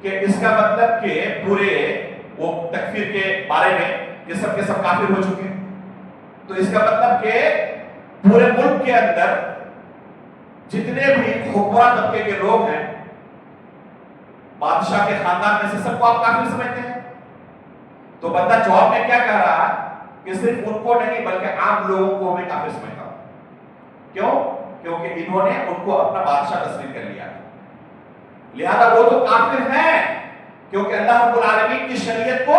کہ اس کا مطلب کہ پورے وہ تکفیر کے بارے میں یہ سب کے سب کافر ہو چکے ہیں, تو اس کا مطلب کہ پورے ملک کے اندر جتنے بھی حکمراں طبقے کے لوگ ہیں بادشاہ کے خاندان میں سے سب کو آپ کافر سمجھتے ہیں. تو بندہ جواب میں کیا کہہ رہا ہے کہ صرف ان کو نہیں بلکہ عام لوگوں کو میں کافر سمجھتا ہوں. کیوں؟ کیونکہ انہوں نے ان کو اپنا بادشاہ تسلیم کر لیا, لہذا وہ تو کافر ہیں کیونکہ اللہ رب العالمین کی شریعت کو,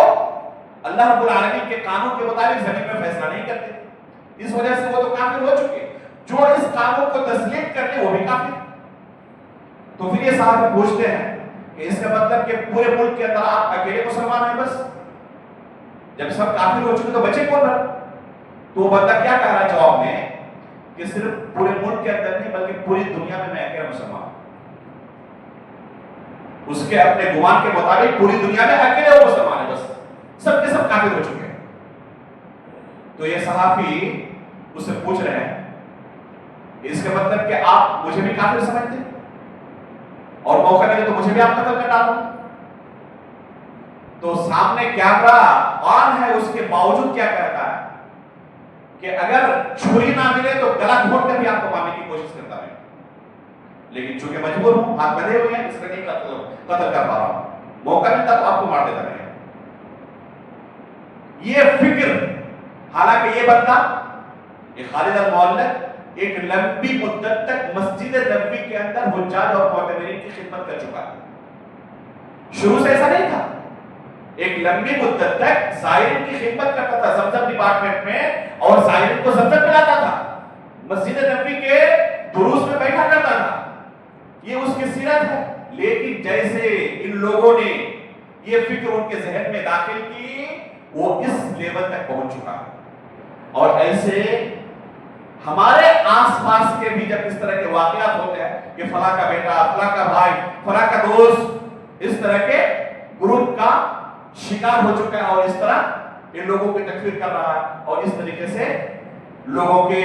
اللہ رب العالمین کے قانون کے مطابق زمین میں فیصلہ نہیں کرتے, اس وجہ سے وہ تو کافر ہو چکے. جو اس قانون کو تسلیم کر لے وہ بھی کافر. تو پھر یہ صاحب پوچھتے ہیں کہ اس کا مطلب کہ پورے ملک کے اندر آپ اکیلے مسلمان ہیں بس, جب سب کافر ہو چکے تو بچے کون رہے؟ تو وہ بندہ کیا کہہ رہا ہے جواب میں کہ صرف پورے ملک کے اندر نہیں بلکہ پوری دنیا میں اکیلا مسلمان ہوں. اس کے اپنے گمان کے مطابق پوری دنیا میں اکیلے وہ مسلمان ہیں بس, سب کے سب کافر ہو چکے ہیں. تو یہ صحافی اس سے پوچھ رہے ہیں اس کا مطلب کہ آپ مجھے بھی کافر سمجھتے ہیں اور موقع ملے تو مجھے بھی آپ قتل کر ڈالو. تو سامنے کیمرہ آن ہے, اس کے باوجود کیا کہتا ہے کہ اگر چھری نہ ملے تو گلا گھونٹ کر بھی آپ کو مارنے کی کوشش کرتا ہے, لیکن چونکہ مجبور ہوں, ہاتھ بندھے ہوئے ہیں, اس لیے نہیں قتل کر پا رہا ہوں, موقع ملتا تو آپ کو مار دیتا ہے. یہ فکر, حالانکہ یہ بندہ یہ خالد المولد ایک لمبی مدت تک مسجد نبوی کے اندر حجاج اور معتمرین کی خدمت کر چکا ہے. شروع سے ایسا نہیں تھا, ایک لمبی مدت تک زائرین کی خدمت کرتا تھا زمزم ڈپارٹمنٹ میں اور زائرین کو زمزم پلاتا تھا, مسجد نبوی کے دروس میں بیٹھا کرتا تھا. یہ اس کی سیرت ہے. لیکن جیسے ان لوگوں نے یہ فکر ان کے ذہن میں داخل کی وہ اس لیول تک پہنچ چکا ہے۔ اور ایسے ہمارے آس پاس کے بھی جب اس طرح کے واقعات ہوتے ہیں کہ فلاں کا بیٹا، فلاں کا بھائی، فلاں کا دوست اس طرح کے گروپ کا شکار ہو چکا ہے اور اس طرح ان لوگوں کی تکفیر کر رہا ہے اور اس طریقے سے لوگوں کے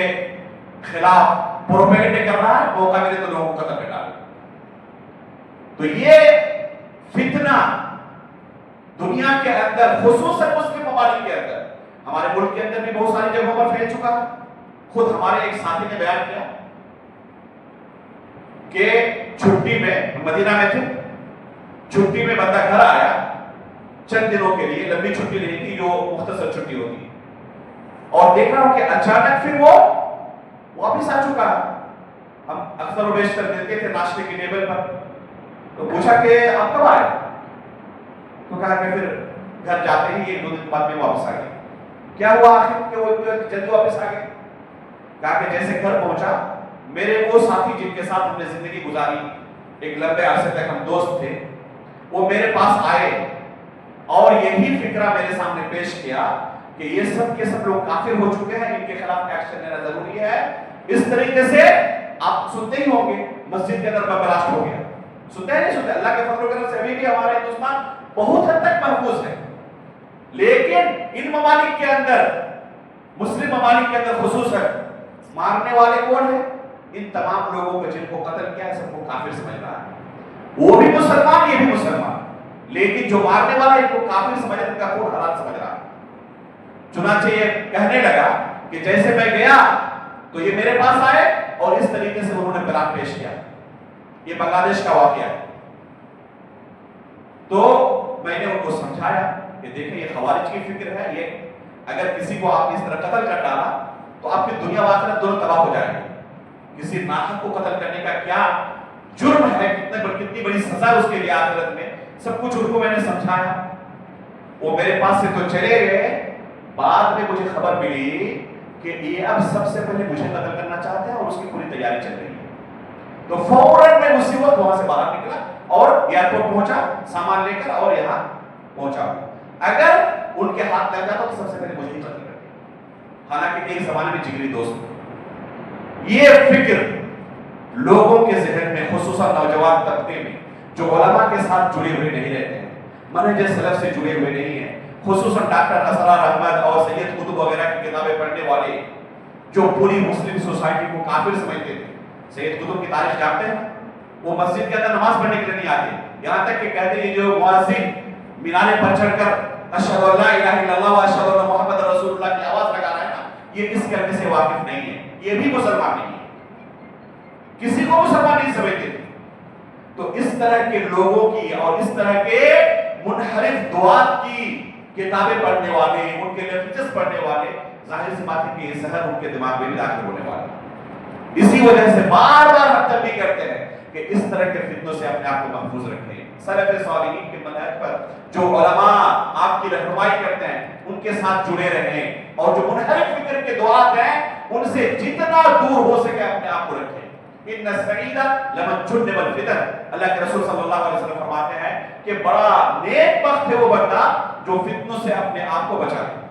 خلاف پروپیگنڈے کر رہا ہے، موقع ملے تو لوگوں کو قتل کر ڈالے۔ تو یہ فتنہ دنیا کے اندر خصوصاً مسلم ممالک کے اندر، ہمارے ملک کے اندر بھی بہت ساری جگہوں پر پھیل چکا ہے۔ خود ہمارے ایک ساتھی نے بیان کیا کہ چھٹی میں مدینہ میں تھے، چھٹی میں بندہ گھر آیا چند دنوں کے لیے، لمبی چھٹی نہیں تھی جو مختصر چھٹی ہوتی، اور دیکھ رہا ہوں کہ اچانک پھر وہ واپس آ چکا ہے۔ ہم اکثر و بیشتر ملتے تھے ناشتے کی ٹیبل پر، تو پوچھا کہ آپ کب آئے؟ تو کہا کہ پھر گھر جاتے ہی ایک دو دن بعد میں واپس آ گئے۔ کیا ہوا آخر کہ وہ جلدی واپس آ گئے؟ کہا کہ جیسے گھر پہنچا میرے وہ ساتھی جن کے ساتھ ہم نے زندگی گزاری، ایک لمبے عرصے تک ہم دوست تھے، وہ میرے پاس آئے اور یہی فکرہ میرے سامنے پیش کیا کہ یہ سب کے سب لوگ کافر ہو چکے ہیں، ان کے خلاف ایکشن لینا ضروری ہے۔ اس طریقے سے آپ سنتے ہی ہوں گے مسجد کے اندر بم بلاسٹ ہو گیا، سنتے ہیں نہیں سنتے؟ اللہ کے فضل و کرم سے ابھی بھی ہمارا ہندوستان بہت حد تک محفوظ ہے، لیکن ان ممالک کے اندر، مسلم ممالک کے اندر خصوصاً مارنے والے کون ہیں؟ ان تمام لوگوں کو جن کو قتل کیا ہے سب کو کافر سمجھ رہا ہے، وہ بھی مسلمان یہ بھی مسلمان، لیکن جو مارنے والا ان کو کافر سمجھ رہا ہے، ان کا خون حلال سمجھ رہا ہے۔ چنانچہ یہ کہنے لگا کہ جیسے میں گیا تو یہ میرے پاس آئے اور اس طریقے سے انہوں نے پلان پیش کیا۔ یہ بنگلہ دیش کا واقعہ ہے۔ تو میں نے ان کو سمجھایا کہ دیکھیں یہ خوارج کی فکر ہے، یہ اگر کسی کو آپ نے اس طرح قتل کر ڈالا تو آپ کی دنیا و آخرت دونوں تباہ ہو جائے گی۔ کسی ناحق کو قتل کرنے کا کیا جرم ہے، کتنی بڑی سزا اس کے لیے آخرت میں، سب کچھ ان کو میں نے سمجھایا۔ وہ میرے پاس سے تو چلے گئے، بعد میں مجھے خبر ملی کہ یہ اب سب سے پہلے مجھے قتل کرنا چاہتے ہیں اور اس کی پوری تیاری چل رہی ہے۔ تو فوراً میں اسی وقت وہاں سے باہر نکلا اور ایئرپورٹ پہنچا سامان لے کر اور یہاں پہنچا۔ اگر ان کے ہاتھ لگ جاتا تو سب سے پہلے مجھے ہی قتل کرتے، حالانکہ ایک زمانے میں جگری دوست تھے۔ یہ فکر لوگوں کے ذہن میں، خصوصاً نوجوان طبقے میں جو علماء کے ساتھ جڑے ہوئے نہیں رہتے ہیں، منہج سلف سے جڑے ہوئے نہیں ہیں، خصوصاً ڈاکٹر اسرار احمد اور سید قطب وغیرہ کی کتابیں پڑھنے والے جو پوری مسلم سوسائٹی کو کافر سمجھتے تھے۔ سید قطب کی تاریخ جانتے ہیں؟ وہ مسجد کے اندر نماز پڑھنے کے لیے نہیں آتے، یہاں تک کہ کہتے ہیں جو مؤذن مینارے پر چڑھ کر اشہد ان لا الہ الا اللہ و اشہد ان محمد رسول اللہ کی آواز لگا رہا ہے نا، یہ اس کلمے سے واقف نہیں ہے، یہ بھی مسلمان نہیں ہے، کسی کو مسلمان نہیں سمجھتے تھے۔ تو اس طرح کے لوگوں کی اور اس طرح کے منحرف دعات کی کتابیں پڑھنے والے، ان کے لیکچرز پڑھنے والے، ظاہر سی بات ہے کہ یہ زہر ان کے دماغ میں بھی داخل ہونے والا ہے۔ اسی وجہ سے بار بار ہم تنبیہ کرتے ہیں کہ اس طرح کے فتنوں سے اپنے آپ کو محفوظ رکھیں۔ سلف صالحین کے منہج پر جو علماء آپ کی رہنمائی کرتے ہیں ان کے ساتھ جڑے رہیں، اور جو منحرف فکر کے دعات ہیں ان سے جتنا دور ہو سکے اپنے آپ کو رکھیں۔ ان السعید لمن جنب الفتن، اللہ کے رسول صلی اللہ علیہ وسلم فرماتے ہیں کہ بڑا نیک بخت ہے وہ بندہ جو فتنوں سے اپنے آپ کو بچا لے۔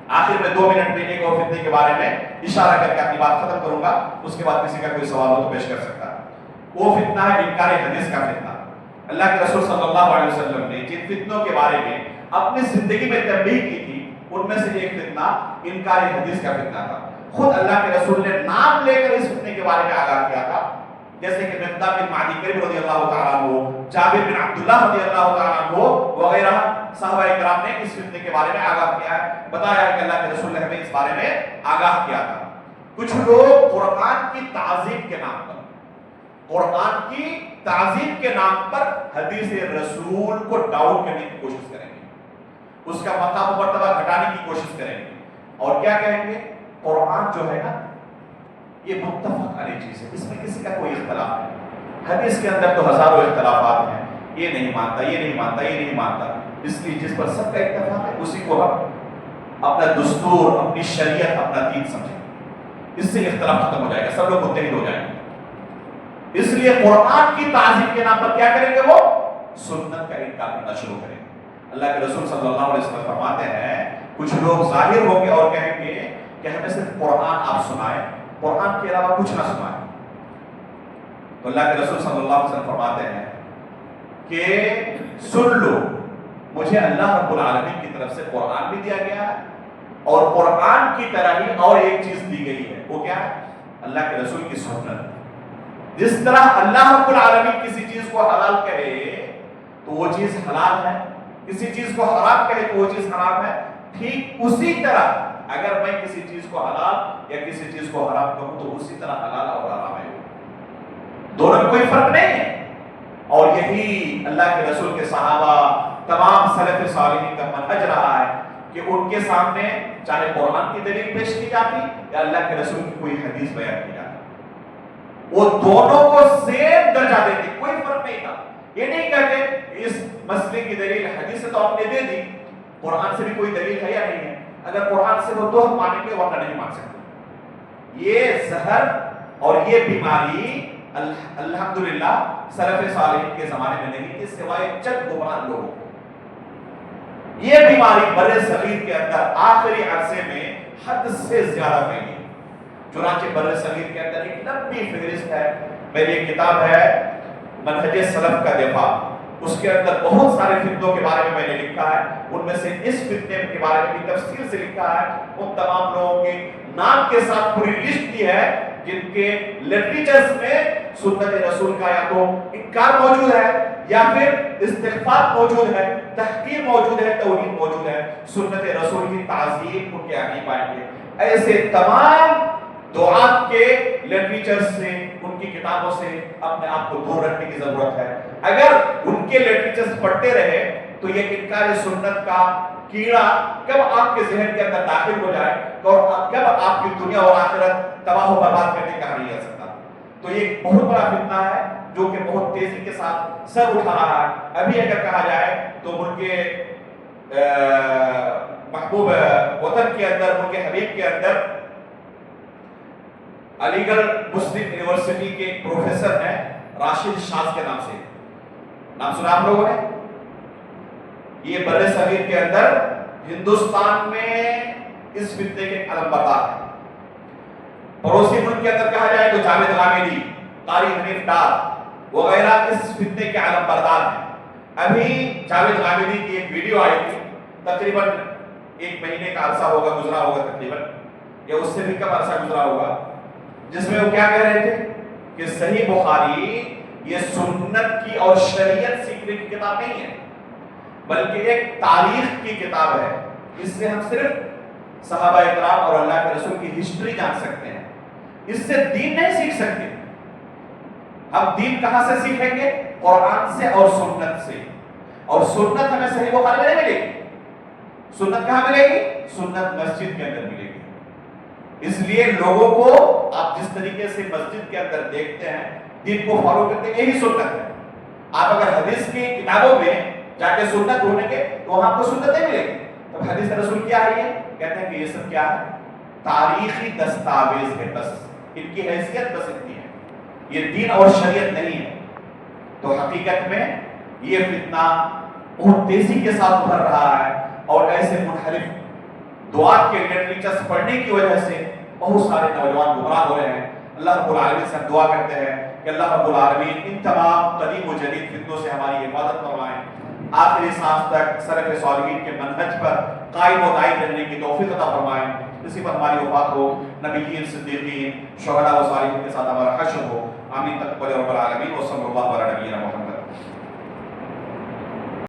آخر میں 2 منٹ میں ایک اور فتنے کے بارے میں اشارہ کر کے اپنی بات ختم کروں گا، اس کے بعد کسی کا کوئی سوال ہو تو پیش کر سکتا ہے۔ وہ فتنہ ہے انکار حدیث کا فتنہ۔ اللہ کے رسول صلی اللہ علیہ وسلم نے جن فتنوں کے بارے میں اپنی زندگی میں تنبیہ کی تھی ان میں سے ایک فتنہ انکار حدیث کا فتنہ تھا۔ خود اللہ کے رسول نے نام لے کر اس فتنے کے بارے میں آگاہ کیا تھا، جیسے کہ مقدام بن معدی کریم رضی اللہ تعالیٰ عنہ، جابر بن عبداللہ رضی اللہ تعالیٰ عنہ وغیرہ صحابہ کرام نے اس فتنے کے بارے میں آگاہ کیا ہے، بتایا ہے کہ اللہ کے رسول نے ہمیں اس بارے میں آگاہ کیا تھا۔ کچھ لوگ قرآن کی تعظیم کے نام پر، قرآن کی تعظیم کے نام پر حدیث رسول کو ڈاؤن کرنے کی کوشش کریں گے، اس کا مقام و مرتبہ گھٹانے کی کوشش کریں گے، اور کیا کہیں گے؟ قرآن جو ہے نا یہ متفق علیہ چیز ہے، اس میں کسی کا کوئی اختلاف نہیں۔ حدیث کے اندر تو ہزاروں اختلافات ہیں، یہ نہیں مانتا، یہ نہیں مانتا، یہ نہیں مانتا، اس لیے جس پر سب کا اتفاق ہے اسی کو ہم اپنا دستور، اپنی شریعت، اپنا دین سمجھیں، اس سے اختلاف ختم ہو جائے گا، سب لوگ متحد ہو جائیں گے۔ اس لیے قرآن کی تعظیم کے نام پر کیا کریں گے؟ وہ سنت کا انکار کرنا شروع کریں گے۔ اللہ کے رسول صلی اللہ علیہ وسلم فرماتے ہیں کچھ لوگ ظاہر ہوں گے اور کہیں گے کہ ہمیں صرف قرآن آپ سنائیں، قرآن کے علاوہ کچھ نہ سنائیں۔ تو اللہ کے رسول صلی اللہ علیہ وسلم فرماتے ہیں کہ سن لو، مجھے اللہ رب العالمین کی طرف سے قرآن بھی دیا گیا ہے اور قرآن کی طرح ہی اور ایک چیز دی گئی ہے، وہ کیا ہے؟ اللہ کے رسول کی سنت۔ جس طرح اللہ رب العالمین کسی چیز کو حلال کہے تو وہ چیز حلال ہے، کسی چیز کو حرام کہے تو وہ چیز حرام ہے، ٹھیک اسی طرح اگر میں کسی چیز کو حلال یا کسی چیز کو حرام کہوں تو اسی طرح حلال اور حرام ہے، دونوں میں کوئی فرق نہیں ہے۔ اور یہی اللہ کے رسول کے صحابہ تمام سلف صالحین کا منہج رہا ہے کہ ان کے سامنے چاہے قرآن کی دلیل پیش کی جاتی یا اللہ کے رسول کی کوئی حدیث بیان کی جاتی، وہ دونوں کو سیم درجہ دیتے، کوئی فرق نہیں تھا۔ یہ نہیں کہتے اس مسئلے کی دلیل حدیث سے تو آپ نے دے دی، قرآن سے بھی کوئی دلیل ہے یا نہیں ہے، اگر قرآن سے ہو تو ہم مانیں گے ورنہ نہیں مان سکتے۔ یہ زہر اور یہ بیماری الحمدللہ سلف صالحین کے زمانے میں نہیں تھی سوائے چند گمراہ لوگوں کو۔ یہ بیماری بر صغیر کے اندر آخری عرصے میں حد سے زیادہ پھیلی، چنانچہ بر صغیر کے اندر ایک لمبی فہرست ہے، میری ایک کتاب ہے منہج سلف کا دفاع، اس کے اندر بہت سارے فتنوں کے بارے میں نے لکھا ہے، ان میں سے اس فتنے کے بارے میں بھی تفصیل سے لکھا ہے، ان تمام لوگوں کے نام کے ساتھ پوری لسٹ دی ہے جن کے لٹریچرز میں سنت رسول کا یا تو انکار موجود ہے یا پھر استغفار موجود ہے، تحقیر موجود ہے، توحید موجود ہے، سنت رسول کی تعظیم ان کے آگے پائیں گے۔ ایسے تمام دعات کے لٹریچر سے، ان کی کتابوں سے اپنے آپ کو دور رکھنے کی ضرورت ہے۔ اگر ان کے لٹریچرز پڑھتے رہے تو یہ انکار سنت کا کیڑا کب آپ کے ذہن کے اندر داخل ہو جائے اور کب آپ کی دنیا اور آخرت تباہ و برباد کرنے کا نہیں آ سکتا۔ تو یہ بہت بڑا فتنہ ہے جو کہ بہت تیزی کے ساتھ سر اٹھا رہا ہے۔ ابھی اگر کہا جائے تو ملک محبوب وطن کے اندر، ملک حبیب کے اندر علی گڑھ مسلم یونیورسٹی کے ایک پروفیسر ہیں راشد شاز کے نام سے، نام سنا آپ لوگوں نے؟ یہ بر صغیر کے اندر ہندوستان میں اس فتنے کے علم بردار ہیں۔ پڑوسی ملک کے اندر کہا جائے تو جاوید غامدی، قاری حنیف ڈار وغیرہ اس فتنے کے علم بردار ہیں۔ ابھی جاوید غامدی کی ایک ویڈیو آئی تھی، تقریباً 1 مہینے کا عرصہ ہوگا، گزرا ہوگا تقریباً، یا اس سے بھی کم عرصہ گزرا ہوگا، جس میں وہ کیا کہہ رہے تھے کہ صحیح بخاری یہ سنت کی اور شریعت سیکھنے کی کتاب نہیں ہے بلکہ ایک تاریخ کی کتاب ہے۔ اس سے ہم صرف صحابہ اکرام اور اللہ کے رسول کی ہسٹری جان سکتے ہیں، اس سے دین نہیں سیکھ سکتے۔ ہم دین کہاں سے سیکھیں گے؟ قرآن سے اور سنت سے، اور سنت ہمیں صحیح بخاری میں نہیں ملے گی۔ سنت کہاں ملے گی؟ سنت مسجد کے اندر ملے گی۔ اس لیے لوگوں کو آپ جس طریقے سے مسجد کے اندر دیکھتے ہیں، دین کو فالو کرتے ہیں، یہی سنت ہے۔ آپ اگر حدیث کی کتابوں میں جا کے سنت ڈھونڈیں گے تو وہاں کو سنت نہیں ملے گی۔ تو حدیث رسول کیا ہے؟ یہ کہتے ہیں کہ یہ سب کیا ہے؟ تاریخی دستاویز ہے، بس ان کی حیثیت بس اتنی ہے، یہ دین اور شریعت نہیں ہے۔ تو حقیقت میں یہ فتنہ بہت تیزی کے ساتھ ابھر رہا ہے، اور ایسے منحرف دعات کے لٹریچرز پڑھنے کی وجہ سے بہت سارے نوجوان گمراہ ہو رہے ہیں۔ اللہ رب العالمین سے ہم دعا کرتے ہیں کہ اللہ رب العالمین ان تمام قدیم و جدید فتنوں سے ہماری حفاظت فرمائیں، آخری سانس تک سلف صالحین کے منہج پر قائم و دائم رہنے کی توفیق عطا فرمائیں۔ اسی پر ہماری وفات ہو، نبیین، صدیقین، شہداء و صالحین کے ساتھ ہمارا حشر ہو۔ آمین تقبل رب العالمین، وصلی اللہ علی نبینا محمد۔